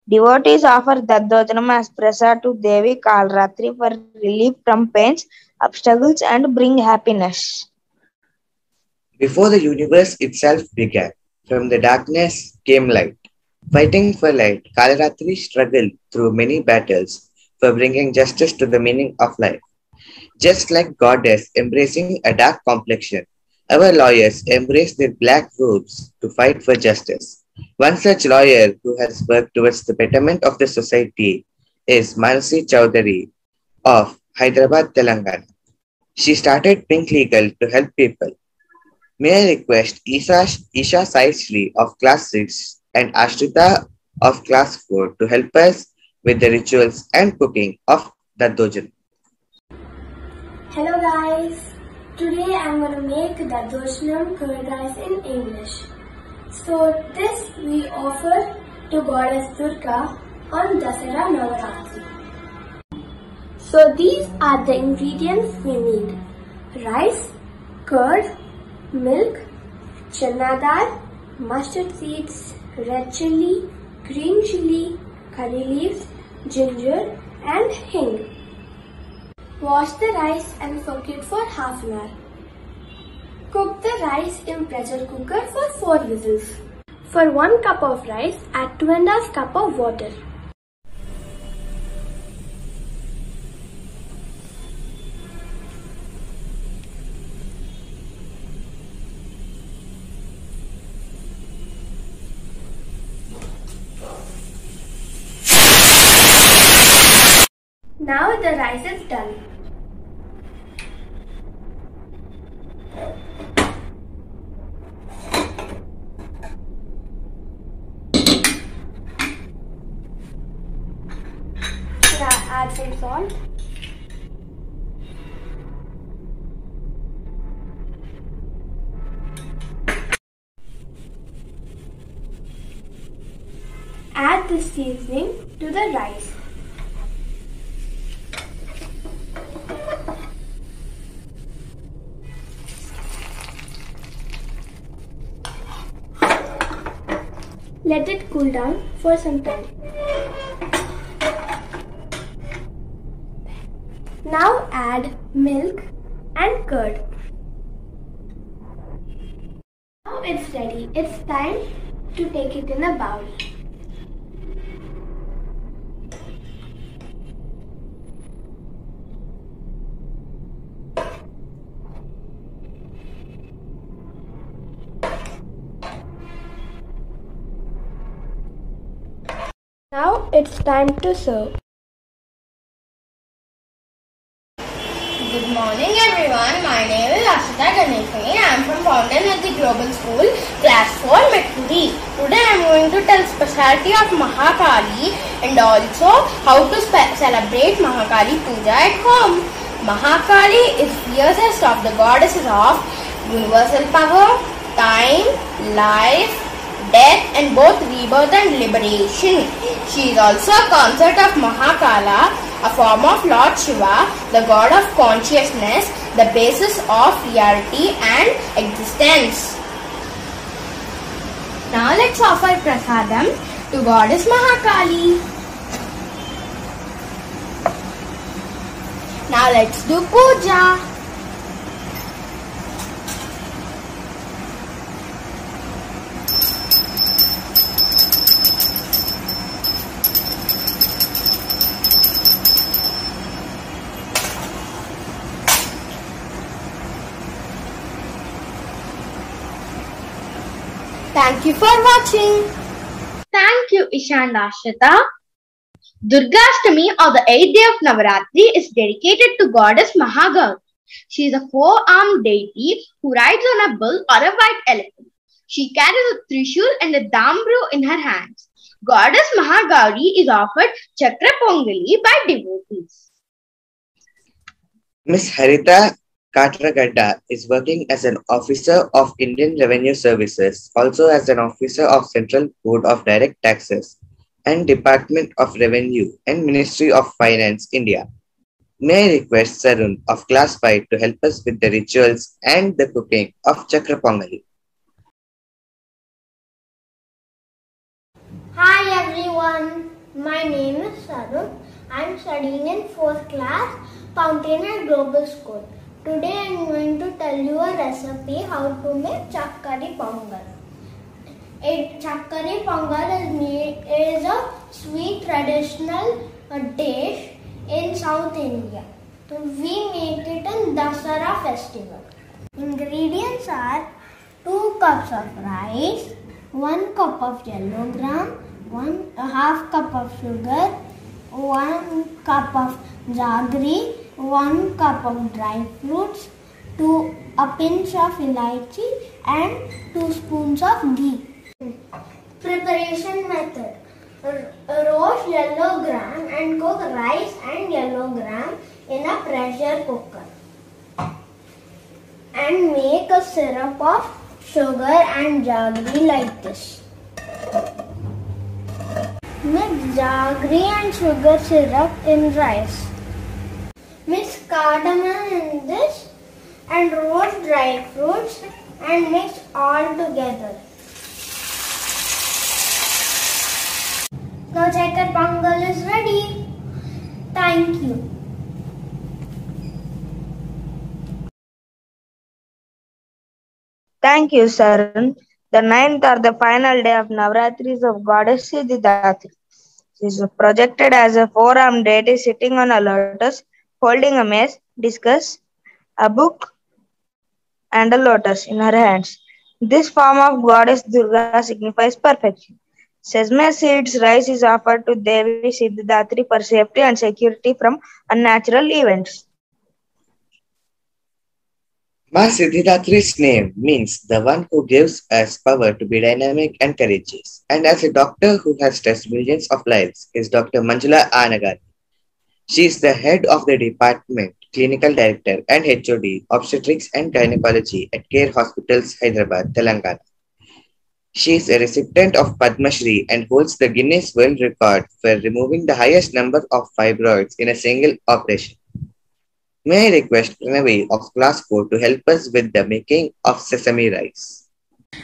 Devotees offer Daddhojanam as prasad to Devi Kalratri for relief from pains, obstacles, and bring happiness. Before the universe itself began, from the darkness came light. Fighting for light, Kalaratri struggled through many battles for bringing justice to the meaning of life. Just like goddess embracing a dark complexion, our lawyers embrace their black robes to fight for justice. One such lawyer who has worked towards the betterment of the society is Manasi Chowdhury of Hyderabad, Telangana. She started Pink Legal to help people. May I request Isha Saishri of Class 6 and Ashrita of Class 4 to help us with the rituals and cooking of Daddhojan. Hello guys, today I'm going to make Daddhojanam curd rice in English. So this we offer to Goddess Durga on Dasara Navaratri. So these are the ingredients we need: rice, curd, milk, chana dal, mustard seeds, red chilli, green chilli, curry leaves, ginger and hing. Wash the rice and cook it for half an hour. Cook the rice in pressure cooker for 4 whistles. For 1 cup of rice, add 2½ cup of water. Now the rice is done. Now add some salt. Add the seasoning to the rice. Let it cool down for some time. Now add milk and curd. Now it's ready. It's time to take it in a bowl. Now it's time to serve. Good morning everyone, my name is Ashita Ganeshwani. I am from Fountainhead Global School, Class 4, Meturi. Today I am going to tell specialty of Mahakali and also how to celebrate Mahakali Puja at home. Mahakali is fiercest of the goddesses of universal power, time, life, death and both rebirth and liberation. She is also a consort of Mahakala, a form of Lord Shiva, the god of consciousness, the basis of reality and existence. Now let's offer prasadam to goddess Mahakali. Now let's do puja. Thank you for watching. Thank you, Isha and Ashita. Durgashtami, or the 8th day of Navaratri, is dedicated to goddess Mahagauri. She is a four-armed deity who rides on a bull or a white elephant. She carries a trishul and a dambru in her hands. Goddess Mahagauri is offered Chakra Pongali by devotees. Miss Harita Katragadda is working as an officer of Indian Revenue Services, also as an officer of Central Board of Direct Taxes and Department of Revenue and Ministry of Finance, India. May I request Sarun of Class 5 to help us with the rituals and the cooking of Chakra Pongali. Hi everyone, my name is Sarun. I am studying in 4th class, Fountainhead Global School. Today I am going to tell you a recipe how to make Chakkari Pongal. Chakkari Pongal is a sweet traditional dish in South India. We make it in Dasara festival. Ingredients are 2 cups of rice, 1 cup of yellow gram, 1/2 cup of sugar, 1 cup of jaggery, 1 cup of dry fruits, a pinch of elaichi and 2 spoons of ghee. Preparation method. Roast yellow gram and cook rice and yellow gram in a pressure cooker. And make a syrup of sugar and jaggery like this. Mix jaggery and sugar syrup in rice. Mix cardamom in this and roast dry fruits and mix all together. Now Chakra Pongal is ready. Thank you. Thank you, Sarun. The 9th or the final day of Navratris of Goddess Siddhidatri. She is projected as a four-armed deity sitting on a lotus, holding a mace, discus, a book, and a lotus in her hands. This form of Goddess Durga signifies perfection. Sesame seeds rice is offered to Devi Siddhidatri for safety and security from unnatural events. Ma Siddhidatri's name means the one who gives us power to be dynamic and courageous. And as a doctor who has touched millions of lives is Dr. Manjula Anagari. She is the head of the department, clinical director and HOD, obstetrics and gynecology at Care Hospitals, Hyderabad, Telangana. She is a recipient of Padma Shri and holds the Guinness World Record for removing the highest number of fibroids in a single operation. May I request Pranavi of Class 4 to help us with the making of sesame rice.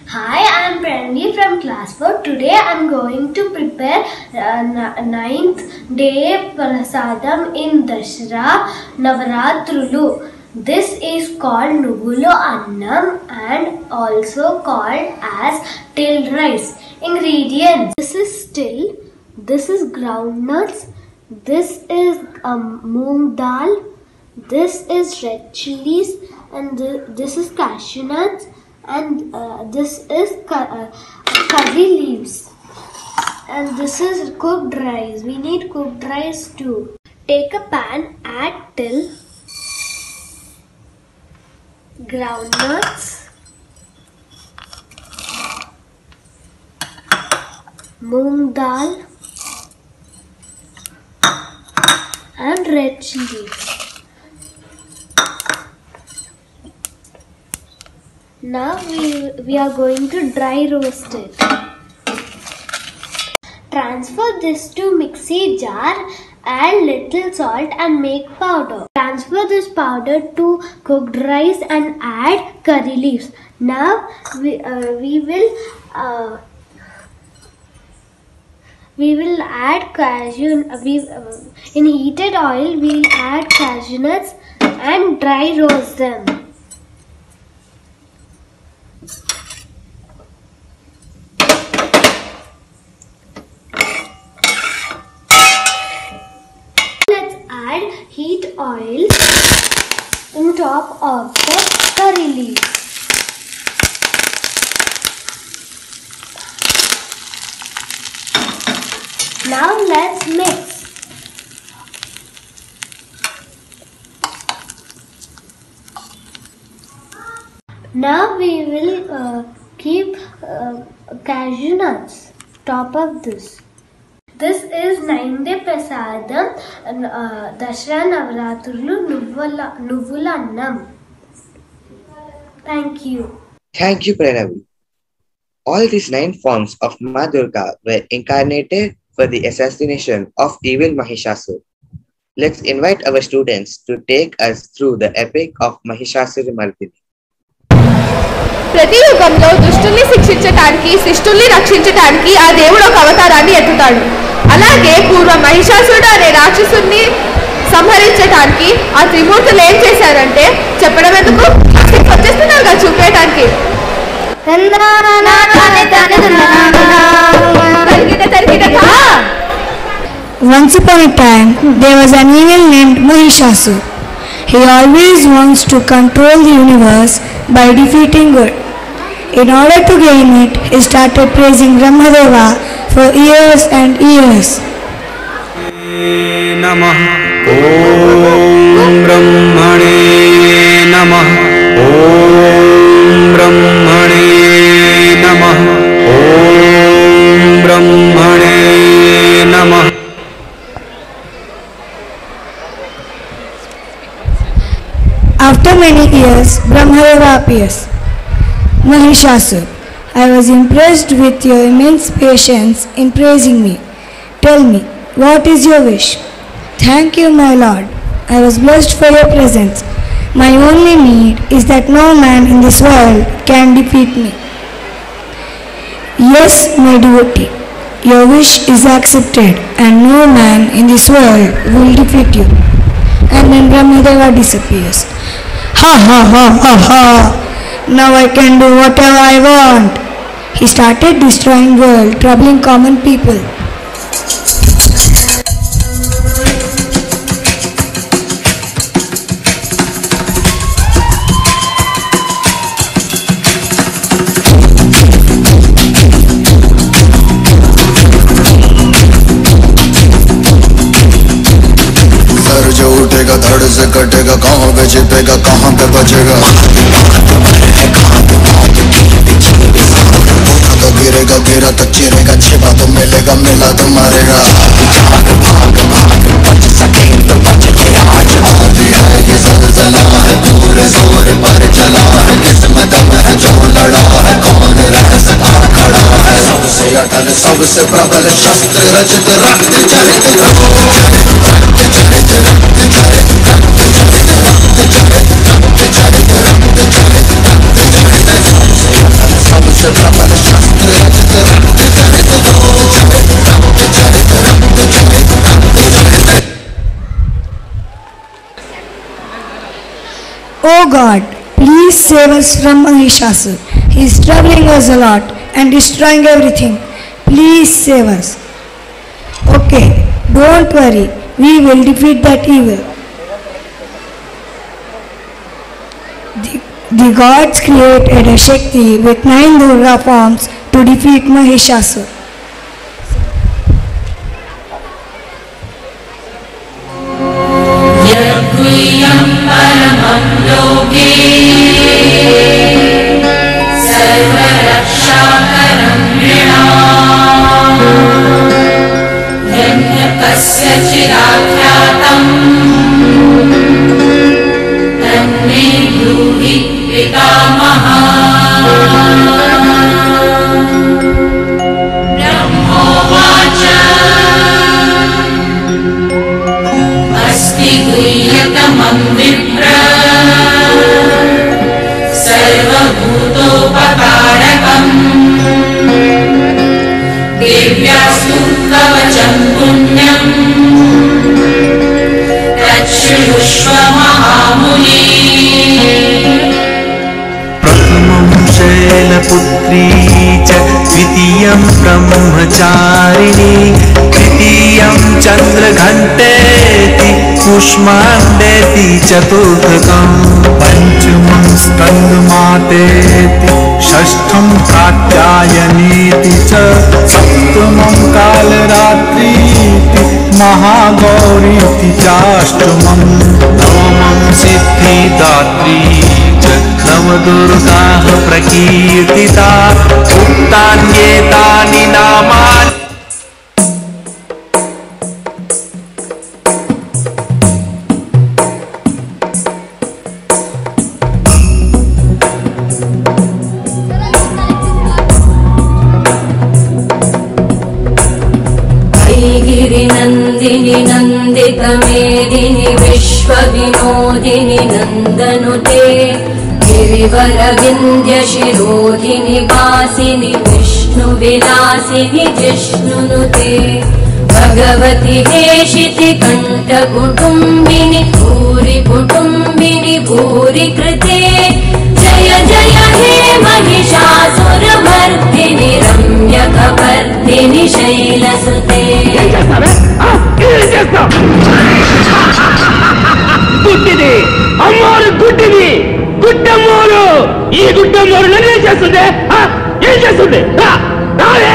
Hi, I am Pranavi from Class 4. Today I am going to prepare 9th day prasadam in Dashra Navaratrulu. This is called Nugulo Annam and also called as till rice. Ingredients. This is till, this is groundnuts, this is moong dal, this is red chilies, and this is cashew nuts, and this is curry leaves. And this is cooked rice. We need cooked rice too. Take a pan, add till, groundnuts, moong dal, and red chilies. Now we are going to dry roast it. Transfer this to mixie jar, add little salt and make powder. Transfer this powder to cooked rice and add curry leaves. Now we will add cashew. In heated oil we will add cashew nuts and dry roast them. Add heat oil on top of the curry leaves. Now let's mix. Now we will keep cashew nuts top of this. This is 9th Prasadam Dashra Navratrulu Nuvula. Thank you. Thank you, Pranavi. All these 9 forms of Ma Durga were incarnated for the assassination of evil Mahishasur. Let's invite our students to take us through the epic of Mahishasuramardini. ప్రతి యుగంలో దుష్టుల్ని శిక్షించడానికి శిష్టుల్ని రక్షించడానికి ఆ దేవుడు ఒక అవతారాన్ని ఎత్తుతాడు. అలాగే పూర్వం మహిషాసురుడు అనే రాక్షసుని సంహరించడానికి ఆ త్రిమూర్తులు ఏం చేశారంటే చెప్పడం ఎందుకు, వచ్చేస్తున్నారుగా చూపేయడానికి. Once upon a time, there was an evil named Mahishasur. He always wants to control the universe by defeating good. In order to gain it, he started praising Brahmadeva for years and years. Namah Om Brahmane Namah Om Brahmane Namah Om Brahmane Namah. After many years, Brahmadeva appears. Mahishasur, I was impressed with your immense patience in praising me. Tell me, what is your wish? Thank you, my lord. I was blessed for your presence. My only need is that no man in this world can defeat me. Yes, my devotee, your wish is accepted and no man in this world will defeat you. And then Brahmadeva disappears. Ha ha ha ha ha! Now I can do whatever I want. He started destroying world, troubling common people. Sir जो उठेगा धड़ से कटेगा, कहाँ पे छिपेगा कहाँ पे बचेगा, गिरेगा गिरा तो चिरेगा, छिपा तो मिलेगा मिला तो मारेगा। भाग भाग भाग बच सके तो बच के आज आती है ये ज़लज़ला है, पूरे जोर पर चला है, किस्मत में है जो लड़ा है, कौन रह सका खड़ा है। सबसे अटल सबसे प्रबल शस्त्र रचित रक्त चरित सबसे प्रबल शस्त्र रचित Oh God, please save us from Mahishasur. He is troubling us a lot and destroying everything. Please save us. Okay, don't worry. We will defeat that evil. The gods created a Shakti with 9 Durga forms to defeat Mahishasur. यद्वियं परमं लोके सर्वरक्षाकरं नृणाम् धन्य कस्यचिदाख्यातम् तन्मे ब्रूहि पितामहः ब्रह्मोवाच अस्ति गुह्यतमं विप्र सर्वभूतोपकारकम् देव्यास्तु कवचं पुण्यम् तच्छृणुष्व महामुने। प्रथमं शैलपुत्री च द्वितीयं ब्रह्मचारिणी तृतीयं चन्द्रघण्टेति कुष्माण्डेति चतुर्थकं पञ्चमं स्कन्दमातेति षष्ठं कात्यायनीति च सप्तमं कालरात्रीति महागौरीति चाष्टमं नवमं सिद्धिदात्री च नव नवदुर्गाः प्रकीर्तिता उक्तान्येतानि नामानि गिरिनन्दिनि नन्दितमेदिनि विश्वविनोदिनि नन्दनुते गिरिवरविन्द्यशिरोधिनि वासिनि विष्णुविलासिनि जिष्णुनुते भगवति हेशिति कण्ठकुटुम्बिनि भूरि कुटुम्बिनि भूरि कृते जय जय हे महिषासुरमर्दिनि रम्यकपर्दिनि शैलसुते గుడ్డిది అమ్మోరు గుడ్డిది గుడ్డమ్మోరు ఈ గుడ్డమ్మోరు నన్ను ఏం చేస్తుంది ఏం చేస్తుంది రావే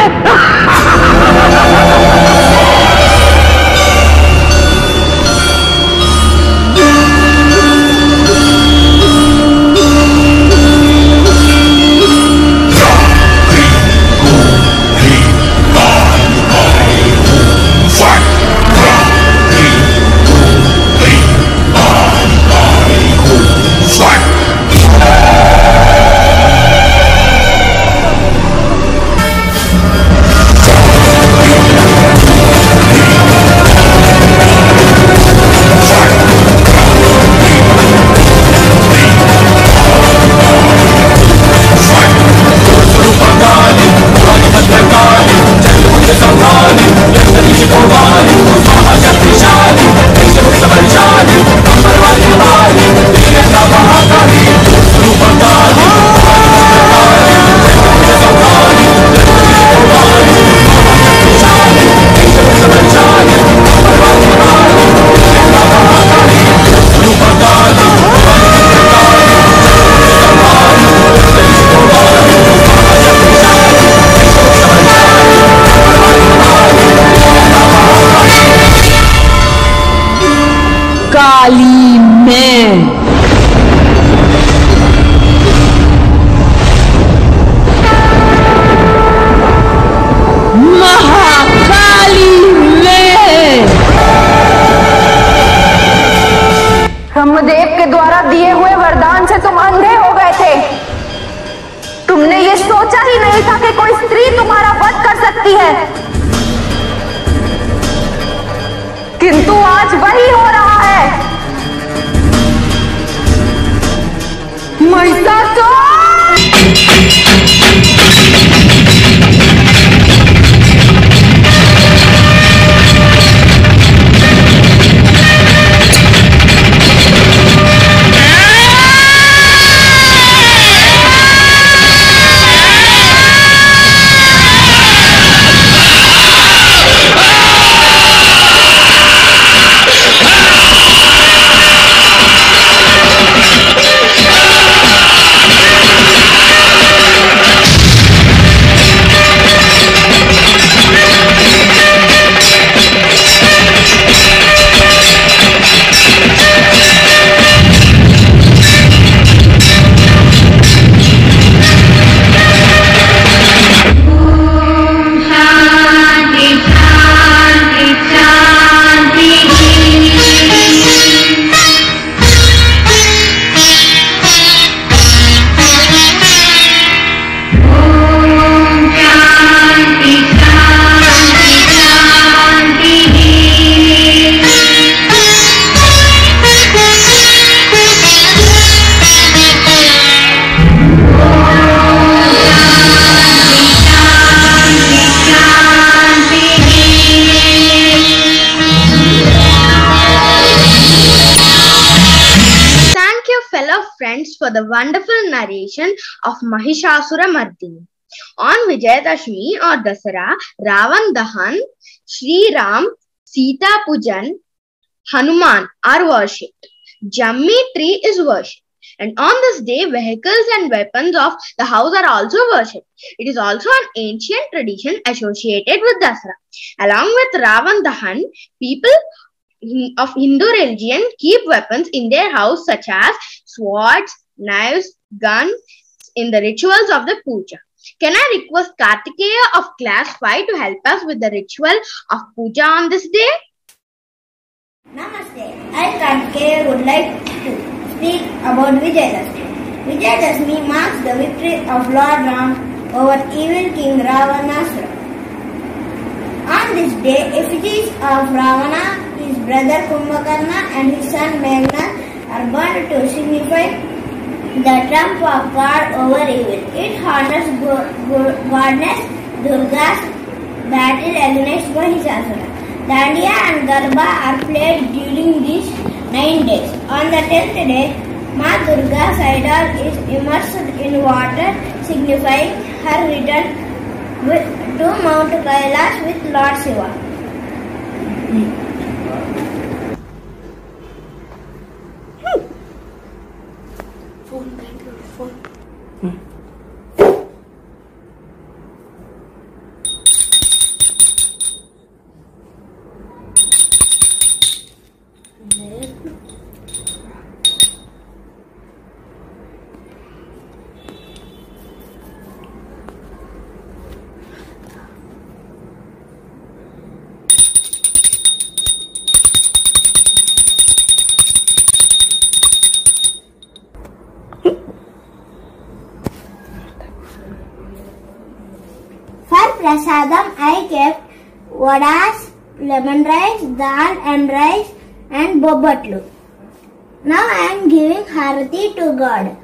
ब्रह्मदेव के द्वारा दिए हुए वरदान से तुम अंधे हो गए थे। तुमने ये सोचा ही नहीं था कि कोई स्त्री तुम्हारा वध कर सकती है, किंतु आज वही हो रहा है। Mahishasura! Friends for the wonderful narration of Mahishasura-Mardini. On Vijayadashmi or Dasara, Ravan Dahan, Sri Ram, Sita Pujan, Hanuman are worshipped. Jammi tree is worshipped. And on this day, vehicles and weapons of the house are also worshipped. It is also an ancient tradition associated with Dasara. Along with Ravan Dahan, people of Hindu religion keep weapons in their house such as swords, knives, guns in the rituals of the puja. Can I request Kartikeya of class 5 to help us with the ritual of puja on this day? Namaste. I, Kartikeya, would like to speak about Vijayadashmi. Vijayadashmi marks the victory of Lord Ram over evil King Ravanasura. On this day, effigies of Ravana, his brother Kumbhakarna and his son Meghnath are burned to signify the trump of God over evil. It honors goddess Durga's battle against Mahishasura. Dandiya and Garba are played during these 9 days. On the 10th day, Ma Durga's idol is immersed in water, signifying her return to Mount Kailash with Lord Shiva. For prasadam, I kept vadas, lemon rice, dal and rice and bobbatlu. Now I am giving harati to God.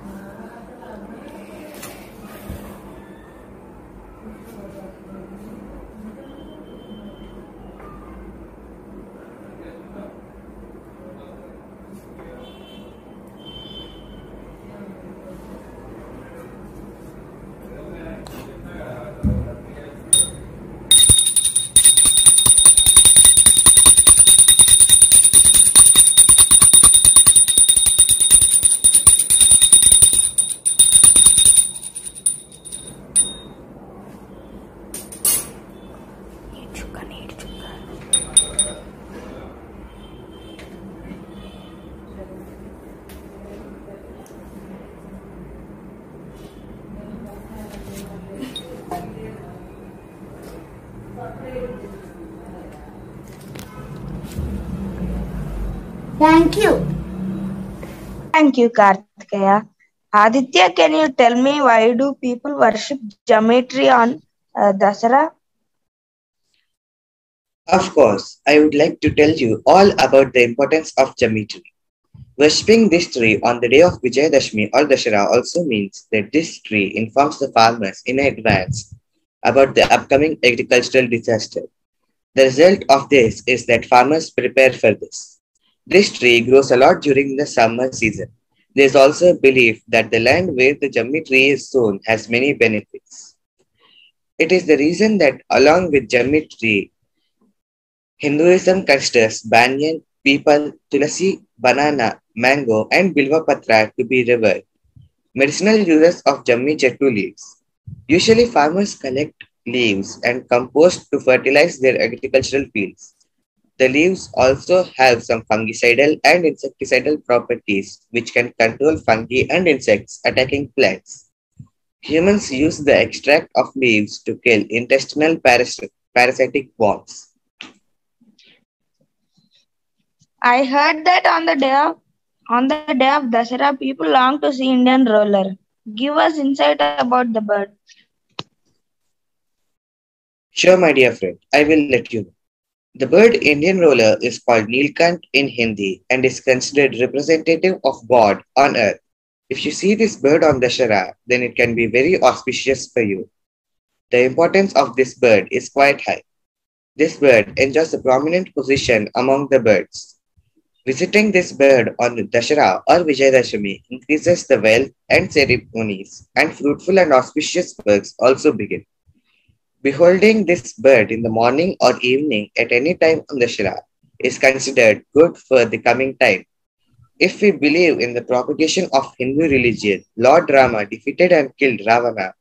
Thank you. Thank you, Kartikeya. Aditya, can you tell me why do people worship geometry on Dasara? Of course, I would like to tell you all about the importance of geometry. Worshipping this tree on the day of Vijayadashmi or Dashera also means that this tree informs the farmers in advance about the upcoming agricultural disaster. The result of this is that farmers prepare for this. This tree grows a lot during the summer season. There is also a belief that the land where the jammi tree is sown has many benefits. It is the reason that along with jammi tree, Hinduism considers banyan, peepal, tulasi, banana, mango, and bilva patra to be revered. Medicinal uses of jammi chettu leaves. Usually farmers collect leaves and compost to fertilize their agricultural fields. The leaves also have some fungicidal and insecticidal properties which can control fungi and insects attacking plants. Humans use the extract of leaves to kill intestinal parasitic worms. I heard that on the day of Dasara, people long to see Indian roller. Give us insight about the bird. Sure, my dear friend, I will let you know. The bird Indian roller is called Neelkant in Hindi and is considered representative of God on earth. If you see this bird on Dashera, then it can be very auspicious for you. The importance of this bird is quite high. This bird enjoys a prominent position among the birds. Visiting this bird on Dashera or Vijayadashami increases the wealth and ceremonies, and fruitful and auspicious works also begin. Beholding this bird in the morning or evening at any time on Dashera is considered good for the coming time. If we believe in the propagation of Hindu religion, Lord Rama defeated and killed Ravana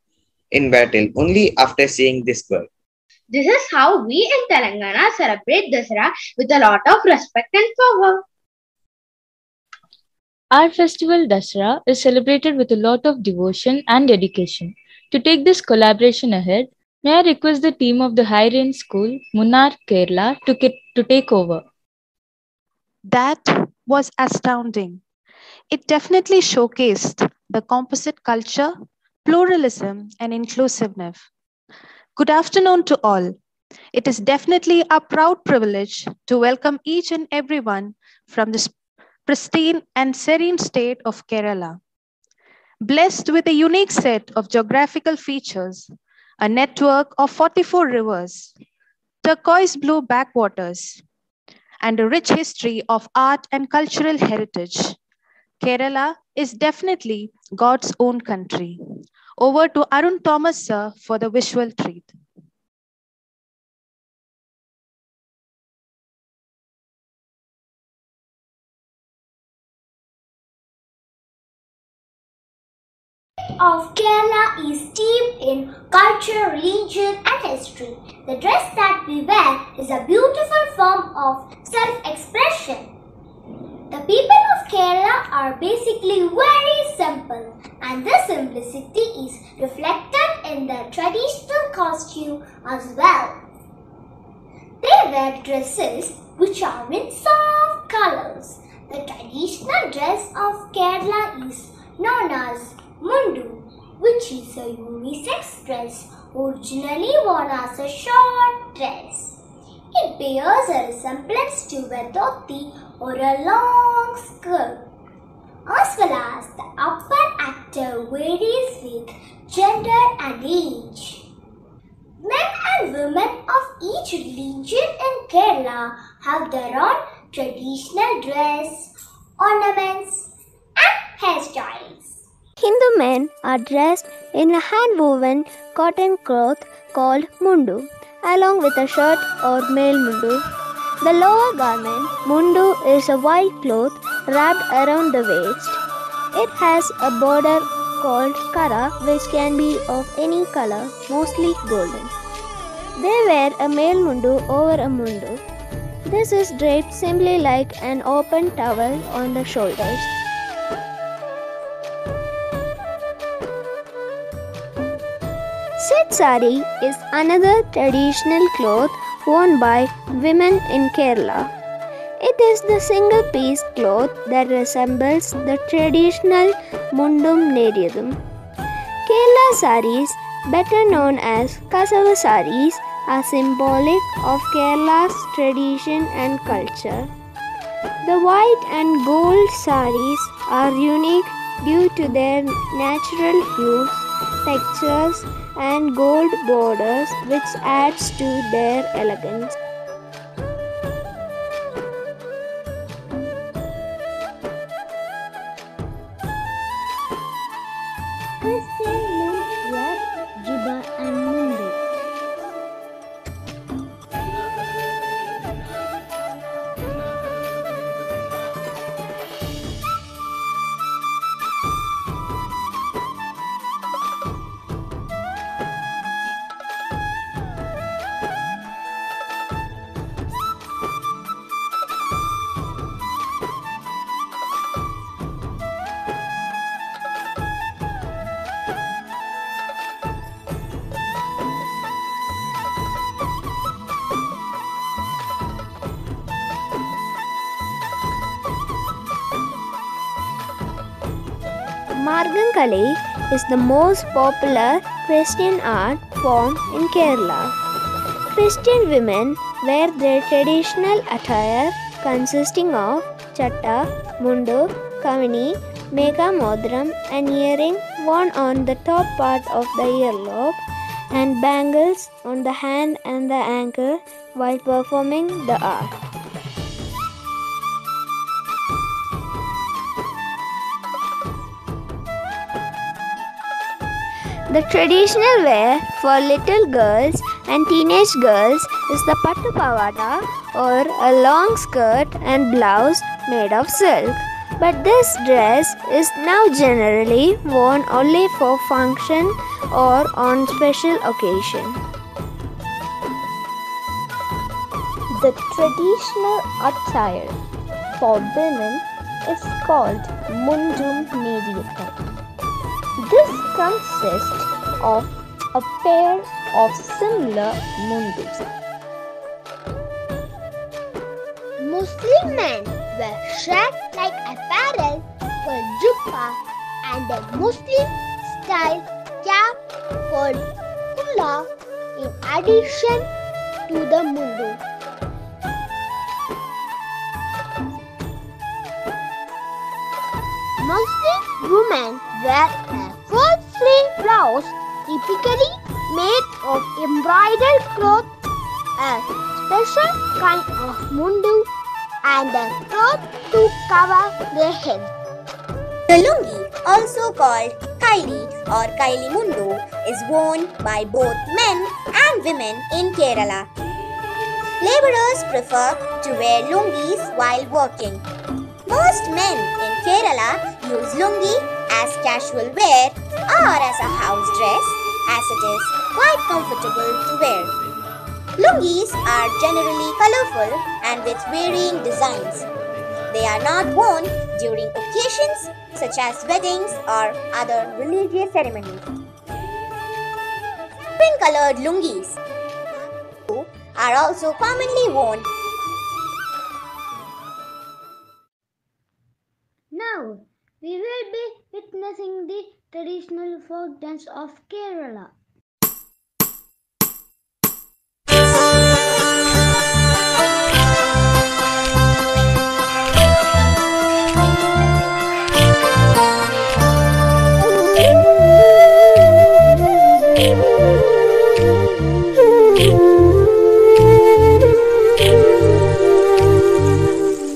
in battle only after seeing this bird. This is how we in Telangana celebrate Dasara with a lot of respect and fervor. Our festival Dasara is celebrated with a lot of devotion and dedication. To take this collaboration ahead, may I request the team of the High Range School, Munnar, Kerala, to take over. That was astounding. It definitely showcased the composite culture, pluralism, and inclusiveness. Good afternoon to all. It is definitely a proud privilege to welcome each and everyone from this pristine and serene state of Kerala. Blessed with a unique set of geographical features, a network of 44 rivers, turquoise blue backwaters, and a rich history of art and cultural heritage, Kerala is definitely God's own country. Over to Arun Thomas sir for the visual treat. Of Kerala is steeped in culture, religion and history. The dress that we wear is a beautiful form of self-expression. The people of Kerala are basically very simple, and this simplicity is reflected in their traditional costume as well. They wear dresses which are in soft colors. The traditional dress of Kerala is known as Mundu, which is a unisex dress originally worn as a short dress. It bears a resemblance to a dhoti or a long skirt, as well as the upper actor varies with gender and age. Men and women of each religion in Kerala have their own traditional dress, ornaments and hairstyles. Hindu men are dressed in a hand-woven cotton cloth called mundu, along with a shirt or male mundu. The lower garment, mundu, is a white cloth wrapped around the waist. It has a border called kara, which can be of any color, mostly golden. They wear a male mundu over a mundu. This is draped simply like an open towel on the shoulders. Set sari is another traditional cloth worn by women in Kerala. It is the single-piece cloth that resembles the traditional mundum neriyadum. Kerala saris, better known as Kasava saris, are symbolic of Kerala's tradition and culture. The white and gold saris are unique due to their natural hues, textures, and gold borders, which adds to their elegance. Christian men wear jubba and mundu. Margankali is the most popular Christian art form in Kerala. Christian women wear their traditional attire consisting of chatta, mundu, kavani, mega modram, an earring worn on the top part of the earlobe, and bangles on the hand and the ankle while performing the art. The traditional wear for little girls and teenage girls is the pattu pavada, or a long skirt and blouse made of silk. But this dress is now generally worn only for function or on special occasion. The traditional attire for women is called Mundum mediator. This consists of a pair of similar mundus. Muslim men wear shirt-like apparel called jubba and a Muslim-style cap called kulla in addition to the mundu. Muslim women wear a full-sleeve blouse typically made of embroidered cloth, a special kind of mundu, and a cloth to cover their head. The lungi, also called kaili or kaili mundu, is worn by both men and women in Kerala. Labourers prefer to wear lungis while working. Most men in Kerala use lungi as casual wear or as a house dress, as it is quite comfortable to wear. Lungis are generally colourful and with varying designs. They are not worn during occasions such as weddings or other religious ceremonies. Pink-coloured lungis are also commonly worn. Now, we will be witnessing the traditional folk dance of Kerala.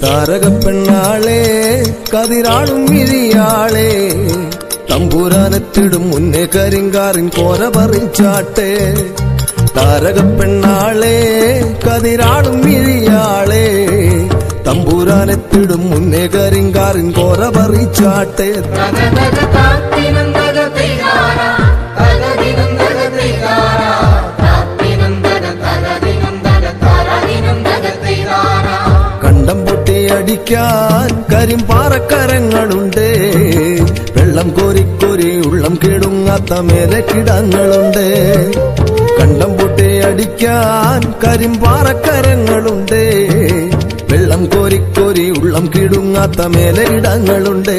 താരകപ്പെണ്ണാളെ കതിരാളും മിഴിയാളെ തമ്പുരാനെത്തിടും മുന്നേ കരിങ്കാറിൻ കോര പറിച്ചാട്ടെ താരകപ്പെണ്ണാളെ കതിരാളും മിഴിയാളെ തമ്പുരാനെത്തിടും മുന്നേ കരിങ്കാറിൻ കോര പറിച്ചാട്ടെ കണ്ടം പൊട്ടി അടിക്കാൻ കരിമ്പാറക്കരങ്ങളുണ്ട് വെള്ളം കോരിക്കോരി ഉള്ളം കിടുങ്ങാത്ത മേലെ കിടങ്ങളുണ്ട് കണ്ടം പൊട്ടി അടിക്കാൻ കരിമ്പാറക്കരങ്ങളുണ്ട് വെള്ളം കോരിക്കോരി ഉള്ളം കിടുങ്ങാത്ത മേലെ ഇടങ്ങളുണ്ട്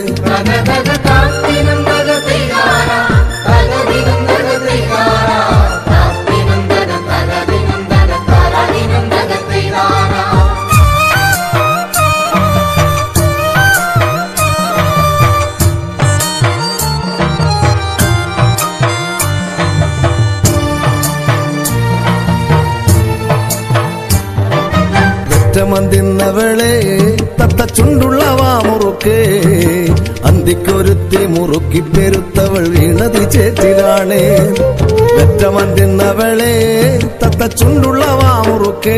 മന്തിന്നവളെ തത്ത ചുണ്ടുള്ളവാ മുറുക്ക് അന്തിക്കൊരുത്തി മുറുക്കി പെരുത്തവൾ വീണതി ചേറ്റിലാണ് വെറ്റമന്തിന്നവളെ തത്ത ചുണ്ടുള്ളവാ മുറുക്ക്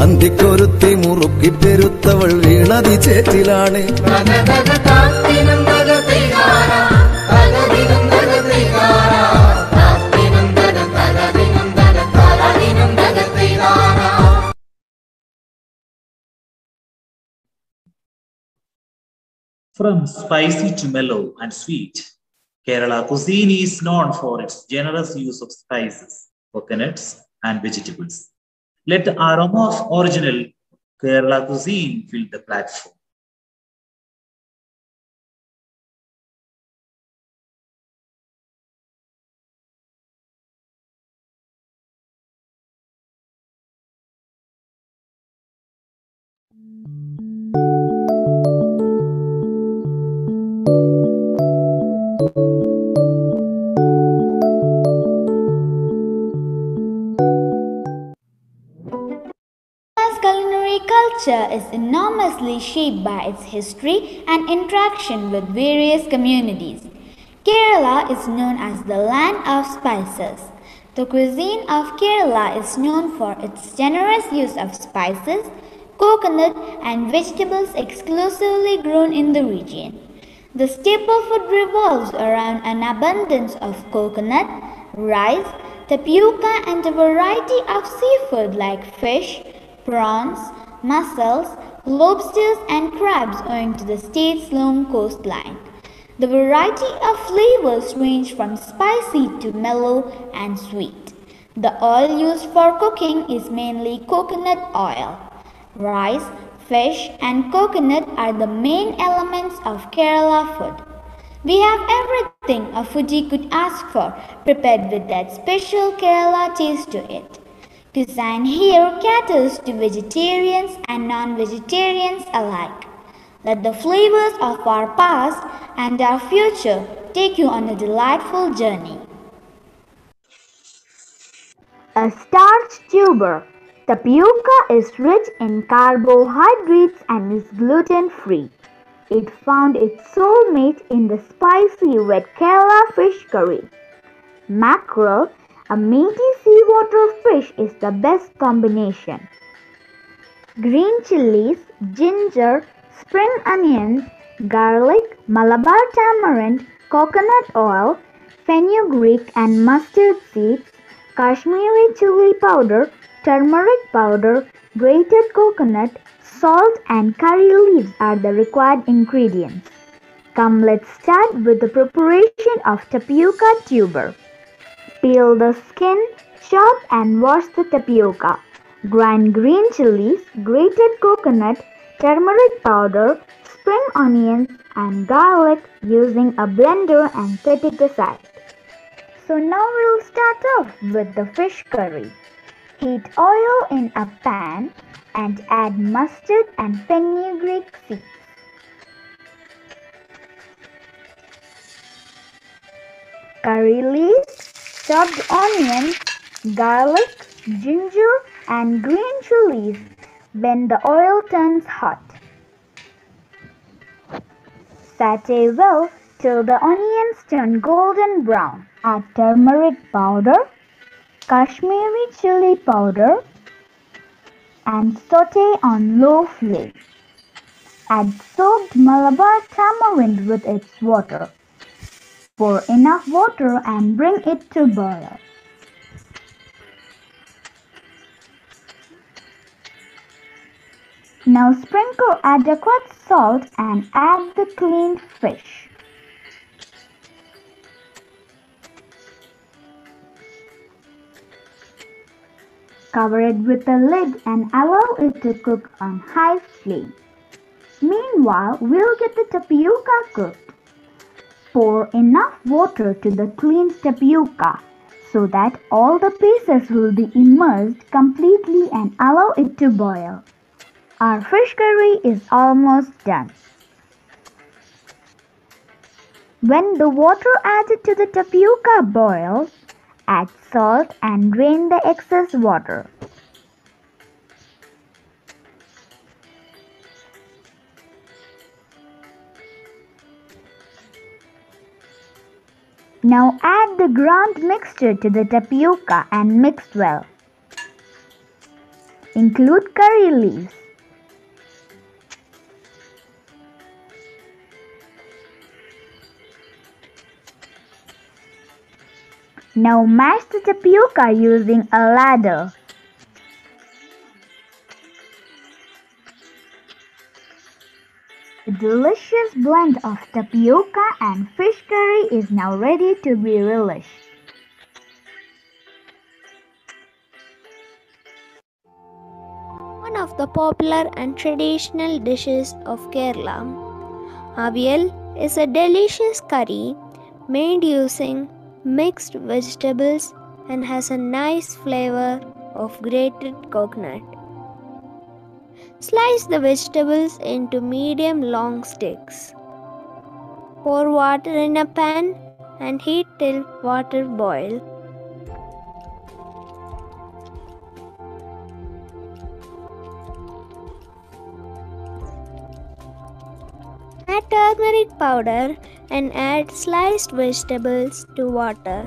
അന്തിക്കൊരുത്തി മുറുക്കി പെരുത്തവൾ വീണതി ചേറ്റിലാണ് From spicy to mellow and sweet, Kerala cuisine is known for its generous use of spices, coconuts, and vegetables. Let the aroma of original Kerala cuisine fill the platform. Culinary culture is enormously shaped by its history and interaction with various communities. Kerala is known as the land of spices. The cuisine of Kerala is known for its generous use of spices, coconut, and vegetables exclusively grown in the region. The staple food revolves around an abundance of coconut, rice, tapioca, and a variety of seafood like fish, prawns, mussels, lobsters and crabs owing to the state's long coastline. The variety of flavors range from spicy to mellow and sweet. The oil used for cooking is mainly coconut oil. Rice, fish and coconut are the main elements of Kerala food. We have everything a foodie could ask for, prepared with that special Kerala taste to it. Cuisine here caters to vegetarians and non-vegetarians alike. Let the flavors of our past and our future take you on a delightful journey. A starch tuber. Tapioca is rich in carbohydrates and is gluten-free. It found its soulmate in the spicy red Kerala fish curry. Mackerel, a meaty seawater fish, is the best combination. Green chilies, ginger, spring onions, garlic, Malabar tamarind, coconut oil, fenugreek and mustard seeds, Kashmiri chili powder, turmeric powder, grated coconut, salt and curry leaves are the required ingredients. Come, let's start with the preparation of tapioca tuber. Peel the skin, chop and wash the tapioca. Grind green chilies, grated coconut, turmeric powder, spring onions and garlic using a blender and set it aside. So now we'll start off with the fish curry. Heat oil in a pan and add mustard and fenugreek seeds. Curry leaves, chopped onions, garlic, ginger and green chilies when the oil turns hot. Saute well till the onions turn golden brown. Add turmeric powder, Kashmiri chili powder and saute on low flame. Add soaked Malabar tamarind with its water. Pour enough water and bring it to boil. Now sprinkle adequate salt and add the cleaned fish. Cover it with a lid and allow it to cook on high flame. Meanwhile, we'll get the tapioca cooked. Pour enough water to the cleaned tapioca so that all the pieces will be immersed completely and allow it to boil. Our fish curry is almost done. When the water added to the tapioca boils, add salt and drain the excess water. Now add the ground mixture to the tapioca and mix well. Include curry leaves. Now mash the tapioca using a ladle. The delicious blend of tapioca and fish curry is now ready to be relished. One of the popular and traditional dishes of Kerala, avial is a delicious curry made using mixed vegetables and has a nice flavor of grated coconut. Slice the vegetables into medium long sticks. Pour water in a pan and heat till water boils. Add turmeric powder and add sliced vegetables to water.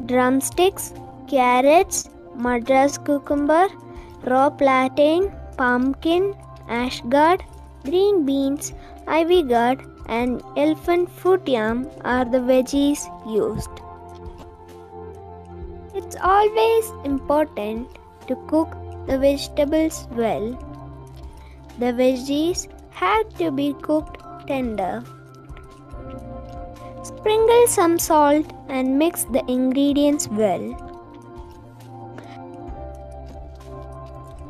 Drumsticks, carrots, madras cucumber, raw plantain, pumpkin, ash gourd, green beans, ivy gourd and elephant fruit yam are the veggies used. It's always important to cook the vegetables well. The veggies have to be cooked tender. Sprinkle some salt and mix the ingredients well.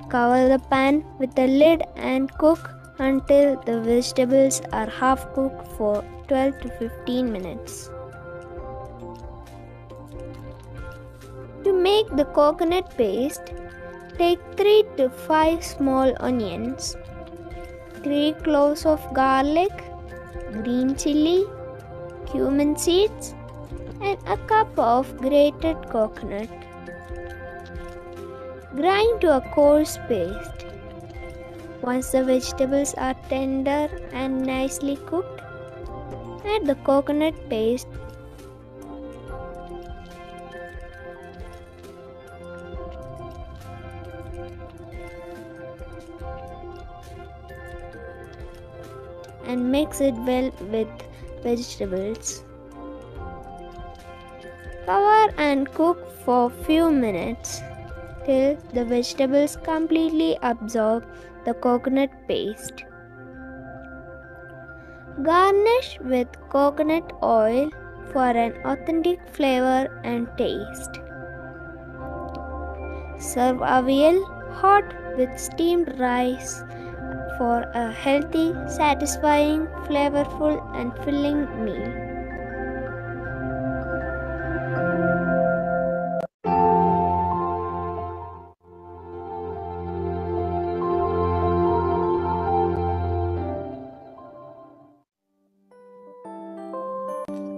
Cover the pan with a lid and cook until the vegetables are half cooked for 12 to 15 minutes. To make the coconut paste, take 3 to 5 small onions, 3 cloves of garlic, green chilli, cumin seeds, and a cup of grated coconut. Grind to a coarse paste. Once the vegetables are tender and nicely cooked, add the coconut paste and mix it well with vegetables. Cover and cook for few minutes till the vegetables completely absorb the coconut paste. Garnish with coconut oil for an authentic flavor and taste. Serve avial hot with steamed rice for a healthy, satisfying, flavorful and filling meal.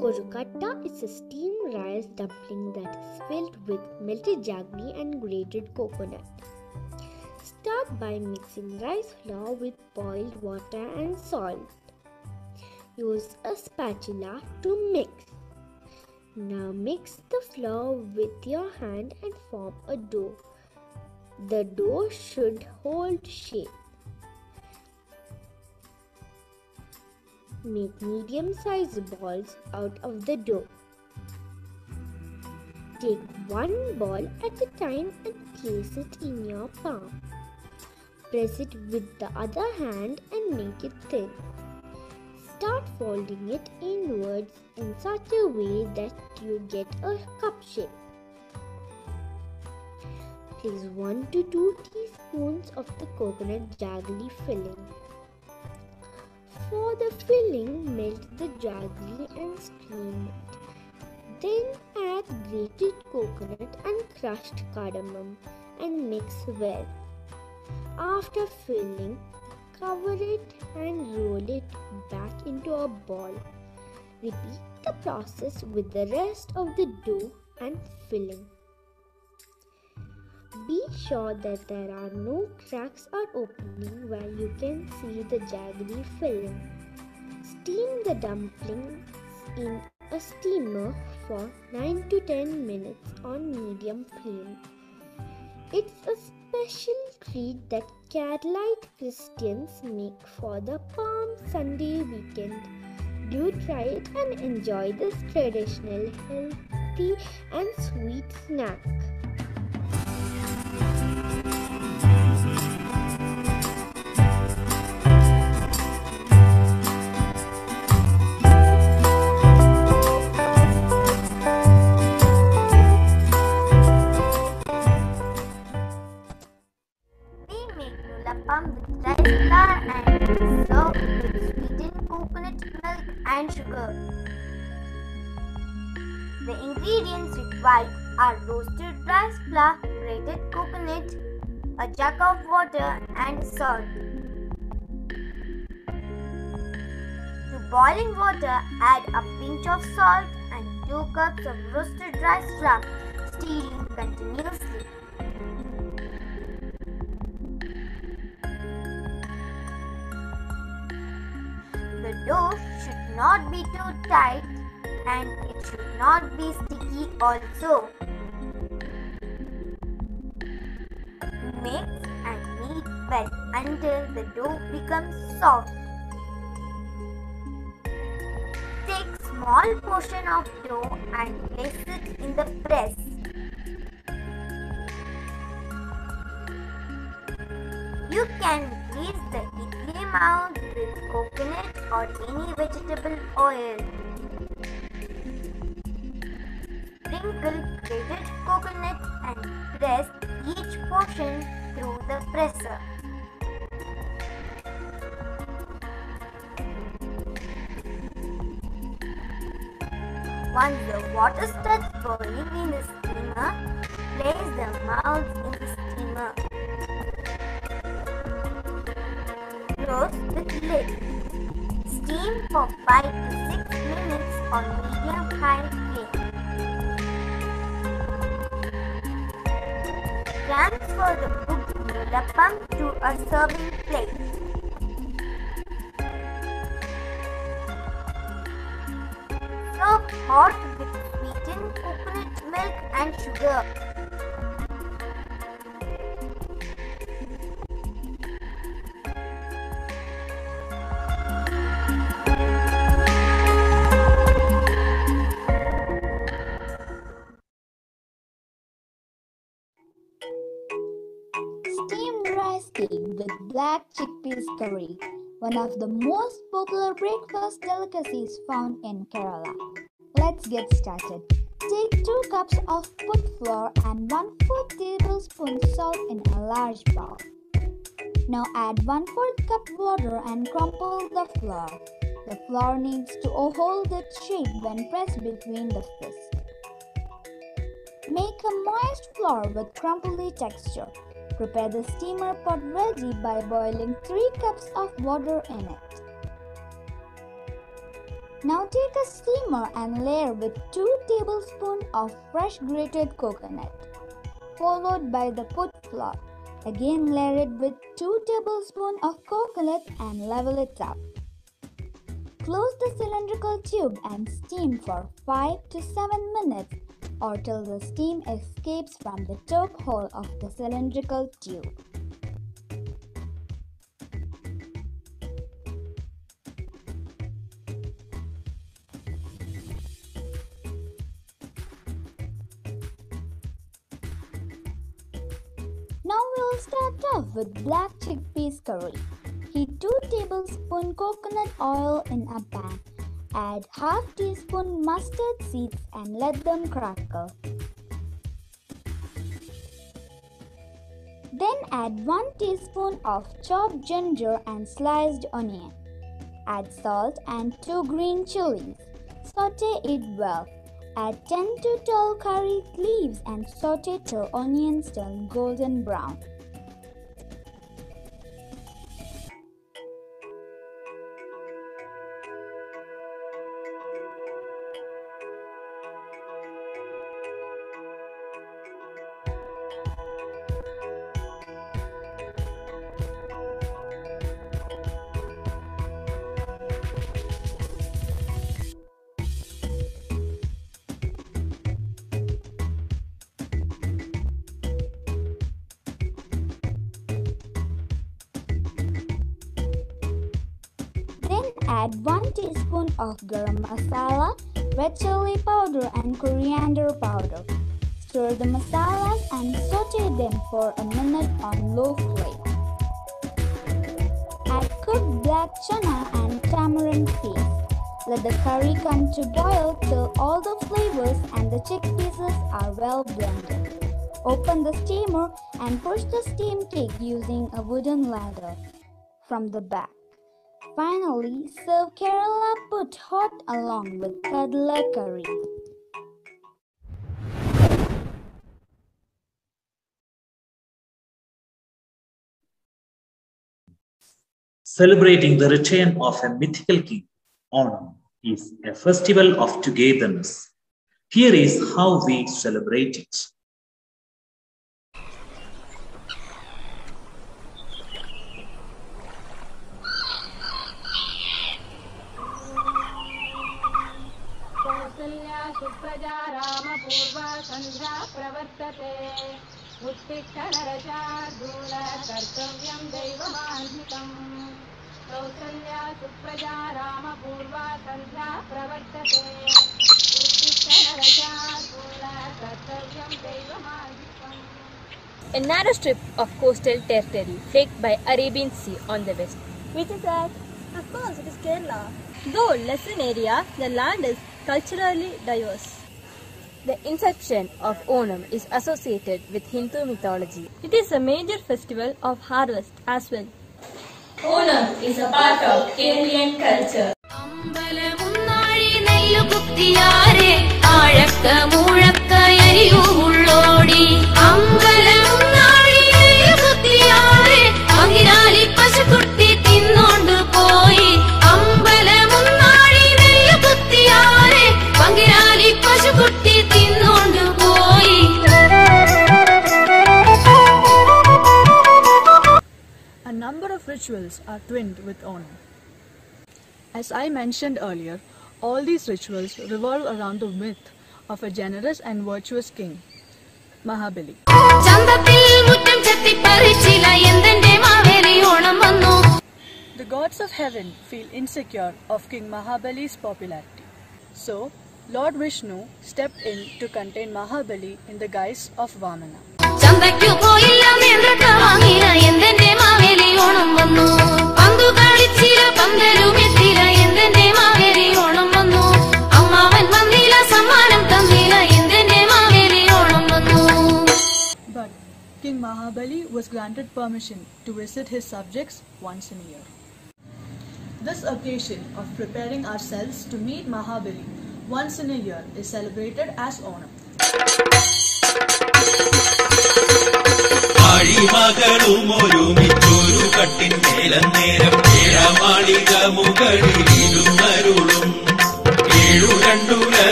Korukatta is a steamed rice dumpling that is filled with melted jaggery and grated coconut. Start by mixing rice flour with boiled water and salt. Use a spatula to mix. Now mix the flour with your hand and form a dough. The dough should hold shape. Make medium-sized balls out of the dough. Take one ball at a time and place it in your palm. Press it with the other hand and make it thin. Start folding it inwards in such a way that you get a cup shape. Place 1 to 2 teaspoons of the coconut jaggery filling. For the filling, melt the jaggery and steam it. Then add grated coconut and crushed cardamom and mix well. After filling, cover it and roll it back into a ball. Repeat the process with the rest of the dough and filling. Be sure that there are no cracks or opening where you can see the jaggery filling. Steam the dumplings in a steamer for 9 to 10 minutes on medium flame. It's a special treat that Keralite Christians make for the Palm Sunday weekend. Do try it and enjoy this traditional, healthy and sweet snack. With rice flour and served with sweetened coconut milk and sugar. The ingredients required are roasted rice flour, grated coconut, a jug of water and salt. To boiling water, add a pinch of salt and 2 cups of roasted rice flour, stirring continuously. The dough should not be too tight and it should not be sticky also. Mix and knead well until the dough becomes soft. Take small portion of dough and place it in the press. You can increase the mouths with coconut or any vegetable oil. Sprinkle grated coconut and press each portion through the presser. Once the water starts boiling in the steamer, place the mouths in the steamer. Close with lid. Steam for 5 to 6 minutes on medium-high flame. Transfer the cooked udappam to a serving plate. Serve hot with sweetened coconut milk and sugar. Steamed rice cake with black chickpeas curry, one of the most popular breakfast delicacies found in Kerala. Let's get started. Take 2 cups of put flour and 1/4 tablespoon salt in a large bowl. Now add 1/4 cup water and crumble the flour. The flour needs to hold its shape when pressed between the fists. Make a moist flour with crumbly texture. Prepare the steamer pot ready by boiling 3 cups of water in it. Now take a steamer and layer with 2 tablespoons of fresh grated coconut, followed by the put flour. Again layer it with 2 tablespoons of coconut and level it up. Close the cylindrical tube and steam for 5 to 7 minutes or till the steam escapes from the top hole of the cylindrical tube. Now we'll start off with black chickpeas curry. Heat 2 tablespoons coconut oil in a pan. Add half teaspoon mustard seeds and let them crackle. Then add 1 teaspoon of chopped ginger and sliced onion. Add salt and 2 green chilies. Saute it well. Add 10 to 12 curry leaves and saute till onions turn golden brown. Add 1 teaspoon of garam masala, red chili powder and coriander powder. Stir the masalas and saute them for a minute on low flame. Add cooked black chana and tamarind paste. Let the curry come to boil till all the flavors and the chickpeas are well blended. Open the steamer and push the steam cake using a wooden ladder from the back. Finally, serve Kerala put hot along with kadla curry. Celebrating the return of a mythical king, Onam is a festival of togetherness. Here is how we celebrate it. Supraja Ram पूर्वा संध्या प्रवर्तते उत्तिष्ठ नरशार्दूल कर्तव्यं दैवमान्वितम् कौसल्या सुप्रजा राम पूर्वा संध्या प्रवर्तते उत्तिष्ठ नरशार्दूल कर्तव्यं दैवमान्वितम्. A narrow strip of coastal territory flanked by Arabian Sea on the west Which is that? Of course, it is Kerala. Though less in area, the land is culturally diverse. The inception of Onam is associated with Hindu mythology. It is a major festival of harvest as well. Onam is a part of Kerala culture. A number of rituals are twinned with Onam. As I mentioned earlier, all these rituals revolve around the myth of a generous and virtuous king, Mahabali. The gods of heaven feel insecure of King Mahabali's popularity. So, Lord Vishnu stepped in to contain Mahabali in the guise of Vamana. But King Mahabali was granted permission to visit his subjects once in a year. This occasion of preparing ourselves to meet Mahabali once in a year is celebrated as Onam.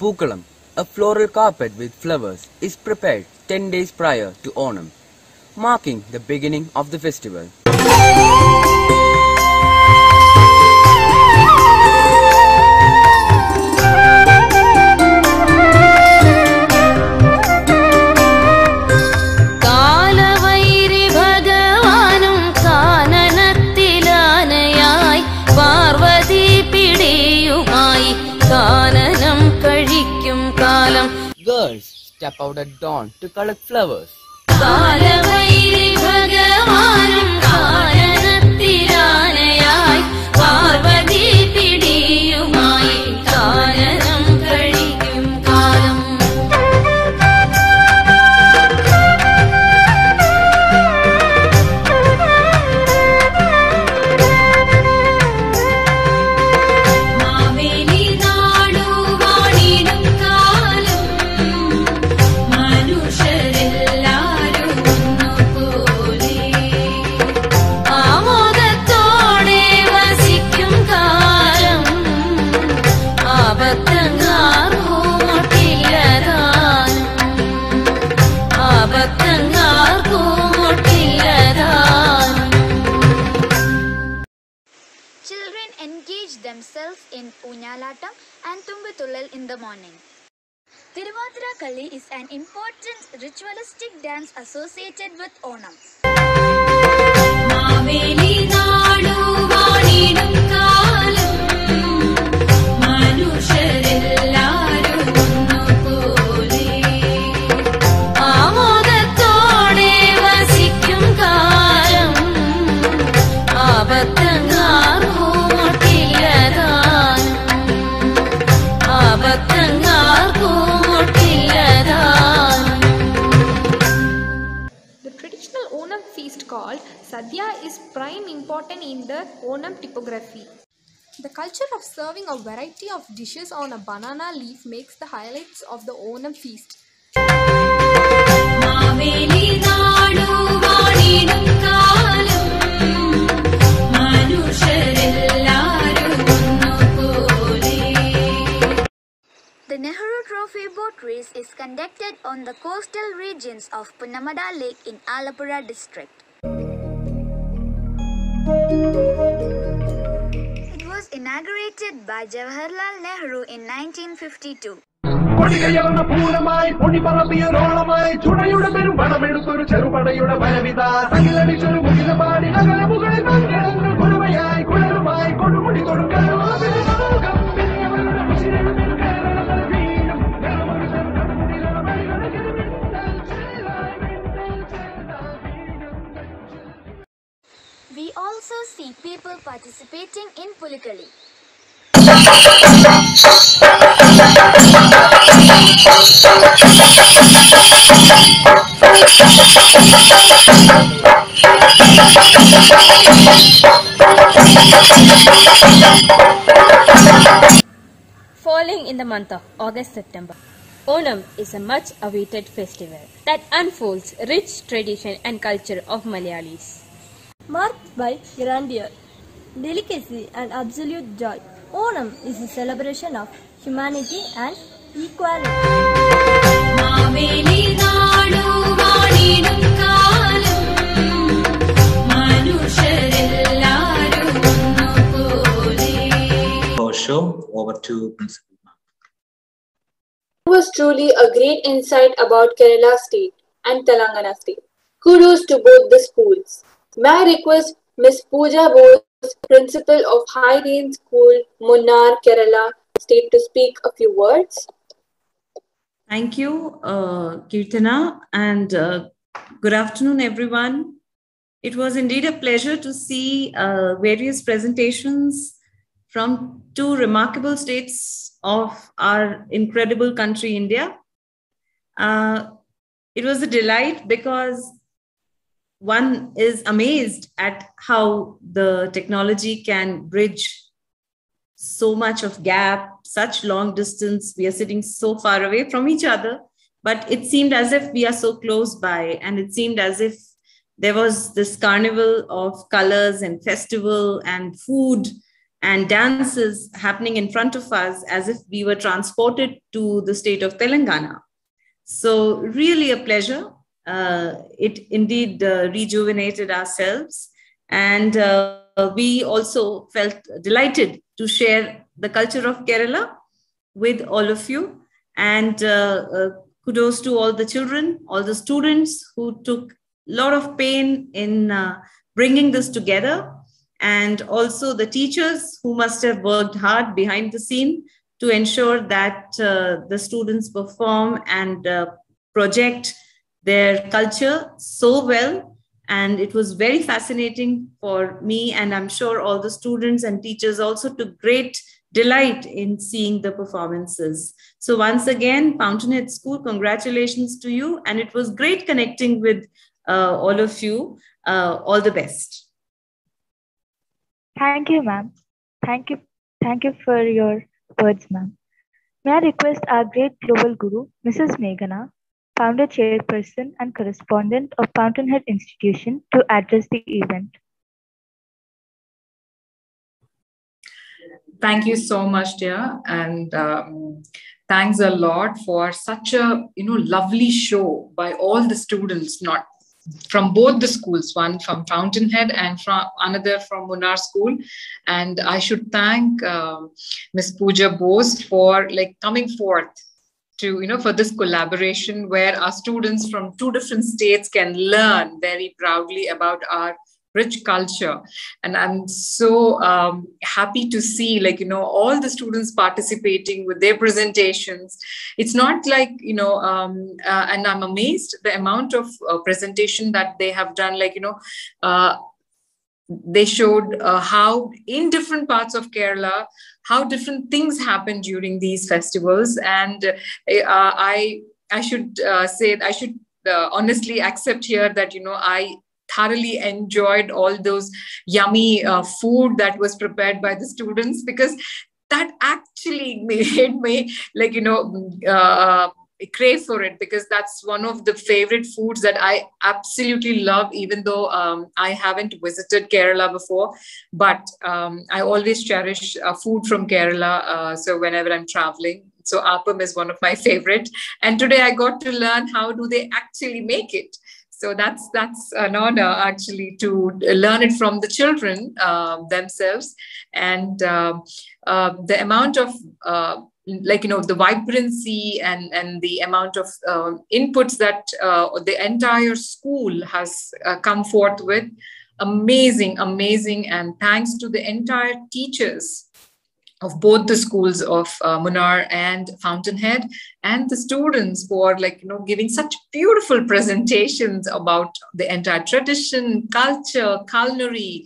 Pookalam, a floral carpet with flowers, is prepared 10 days prior to Onam, marking the beginning of the festival. Girls step out at dawn to collect flowers. Children engage themselves in Unyalatam and Tumbatullal in the morning. Tiruvadira Kalli is an important ritualistic dance associated with Onam. Called Sadhya is prime important in the Onam typography. The culture of serving a variety of dishes on a banana leaf makes the highlights of the Onam feast. The Nehru Trophy boat race is conducted on the coastal regions of Punnamada Lake in Alappuzha district. It was inaugurated by Jawaharlal Nehru in 1952. also see people participating in Pulikali. Falling in the month of August-September, Onam is a much-awaited festival that unfolds rich tradition and culture of Malayalis. Marked by grandeur, delicacy and absolute joy, Onam is a celebration of humanity and equality. Show over to Principal. It was truly a great insight about Kerala State and Telangana State. Kudos to both the schools. May I request Ms. Pooja Bose, Principal of High Range School, Munnar, Kerala State, to speak a few words. Thank you, Kirtana, and good afternoon, everyone. It was indeed a pleasure to see various presentations from two remarkable states of our incredible country, India. It was a delight because one is amazed at how the technology can bridge so much of gap, such long distance. We are sitting so far away from each other, but it seemed as if we are so close by, and it seemed as if there was this carnival of colors and festival and food and dances happening in front of us, as if we were transported to the state of Telangana. So really a pleasure. It indeed rejuvenated ourselves. And we also felt delighted to share the culture of Kerala with all of you. And kudos to all the children, all the students who took a lot of pain in bringing this together, and also the teachers who must have worked hard behind the scene to ensure that the students perform and project their culture so well. And it was very fascinating for me, and I'm sure all the students and teachers also took great delight in seeing the performances. So once again, Fountainhead School, congratulations to you. And it was great connecting with all of you. All the best. Thank you, ma'am. Thank you for your words, ma'am. May I request our great global guru, Mrs. Meghana, founder, chairperson, and correspondent of Fountainhead Institution, to address the event. Thank you so much, dear, and thanks a lot for such a lovely show by all the students, not from both the schools, one from Fountainhead and from another from Munnar School. And I should thank Ms. Pooja Bose for coming forth to, for this collaboration where our students from two different states can learn very proudly about our rich culture. And I'm so happy to see all the students participating with their presentations. It's not and I'm amazed the amount of presentation that they have done. They showed how in different parts of Kerala, how different things happen during these festivals. And I should say, I should honestly accept here that, I thoroughly enjoyed all those yummy food that was prepared by the students, because that actually made me crave for it, because that's one of the favorite foods that I absolutely love, even though I haven't visited Kerala before. But I always cherish food from Kerala. So whenever I'm traveling, so appam is one of my favorite. And today I got to learn how do they actually make it. So that's an honor actually to learn it from the children themselves. And the amount of the vibrancy and the amount of inputs that the entire school has come forth with, amazing. And thanks to the entire teachers of both the schools of Munnar and Fountainhead, and the students for giving such beautiful presentations about the entire tradition, culture, culinary,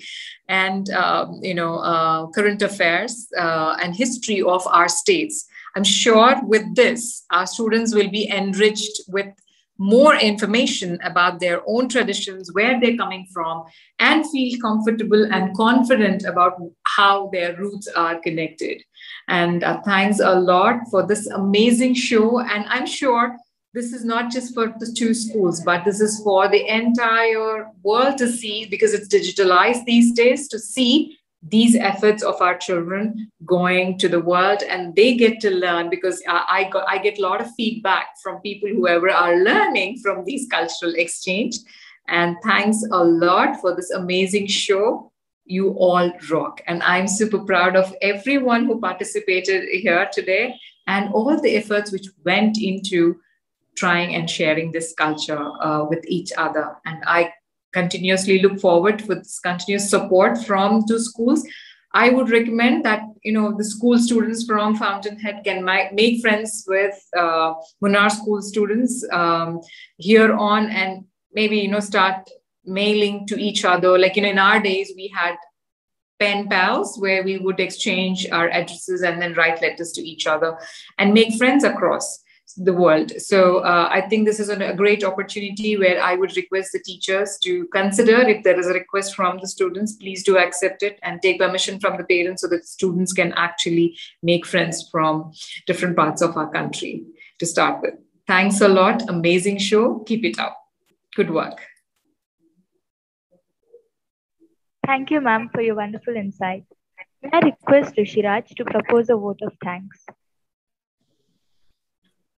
and current affairs and history of our states. I'm sure with this, our students will be enriched with more information about their own traditions, where they're coming from, and feel comfortable and confident about how their roots are connected. And thanks a lot for this amazing show. And I'm sure this is not just for the two schools, but this is for the entire world to see, because it's digitalized these days, to see these efforts of our children going to the world, and they get to learn, because I get a lot of feedback from people whoever are learning from these cultural exchange. And thanks a lot for this amazing show. You all rock. And I'm super proud of everyone who participated here today and all the efforts which went into trying and sharing this culture with each other. And I continuously look forward to this continuous support from the schools. I would recommend that the school students from Fountainhead can make friends with Munnar school students here on, and maybe start mailing to each other. In our days, we had pen pals where we would exchange our addresses and then write letters to each other and make friends across the world. So I think this is a great opportunity where I would request the teachers to consider, if there is a request from the students, please do accept it and take permission from the parents, so that students can actually make friends from different parts of our country to start with. Thanks a lot. Amazing show. Keep it up. Good work. Thank you, ma'am, for your wonderful insight. May I request Rishiraj to propose a vote of thanks?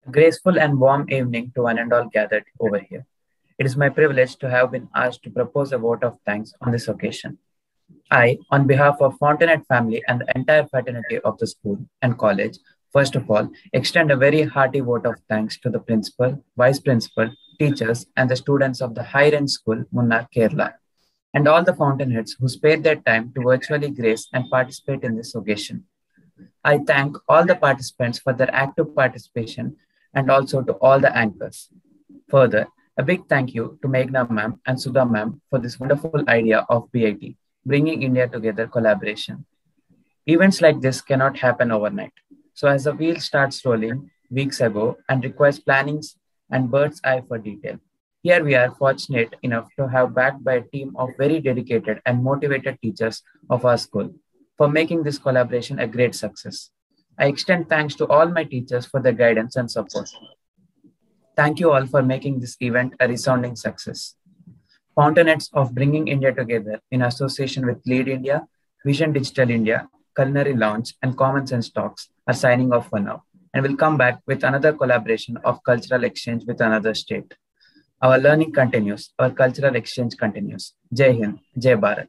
Graceful and warm evening to one and all gathered over here. It is my privilege to have been asked to propose a vote of thanks on this occasion. I, on behalf of Fountainhead family and the entire fraternity of the school and college, first of all, extend a very hearty vote of thanks to the principal, vice principal, teachers, and the students of the higher-end school, Munnar, Kerala, and all the Fountainheads who spared their time to virtually grace and participate in this occasion. I thank all the participants for their active participation, and also to all the anchors. Further, a big thank you to Meghna ma'am and Sudha ma'am for this wonderful idea of BIT, bringing India together collaboration. Events like this cannot happen overnight. So as the wheel starts rolling weeks ago and requires plannings and bird's eye for detail, here we are fortunate enough to have backed by a team of very dedicated and motivated teachers of our school for making this collaboration a great success. I extend thanks to all my teachers for their guidance and support. Thank you all for making this event a resounding success. Fountainheads of Bringing India Together in association with Lead India, Vision Digital India, Culinary Lounge, and Common Sense Talks are signing off for now, and will come back with another collaboration of cultural exchange with another state. Our learning continues, our cultural exchange continues. Jai Hind, Jai Bharat.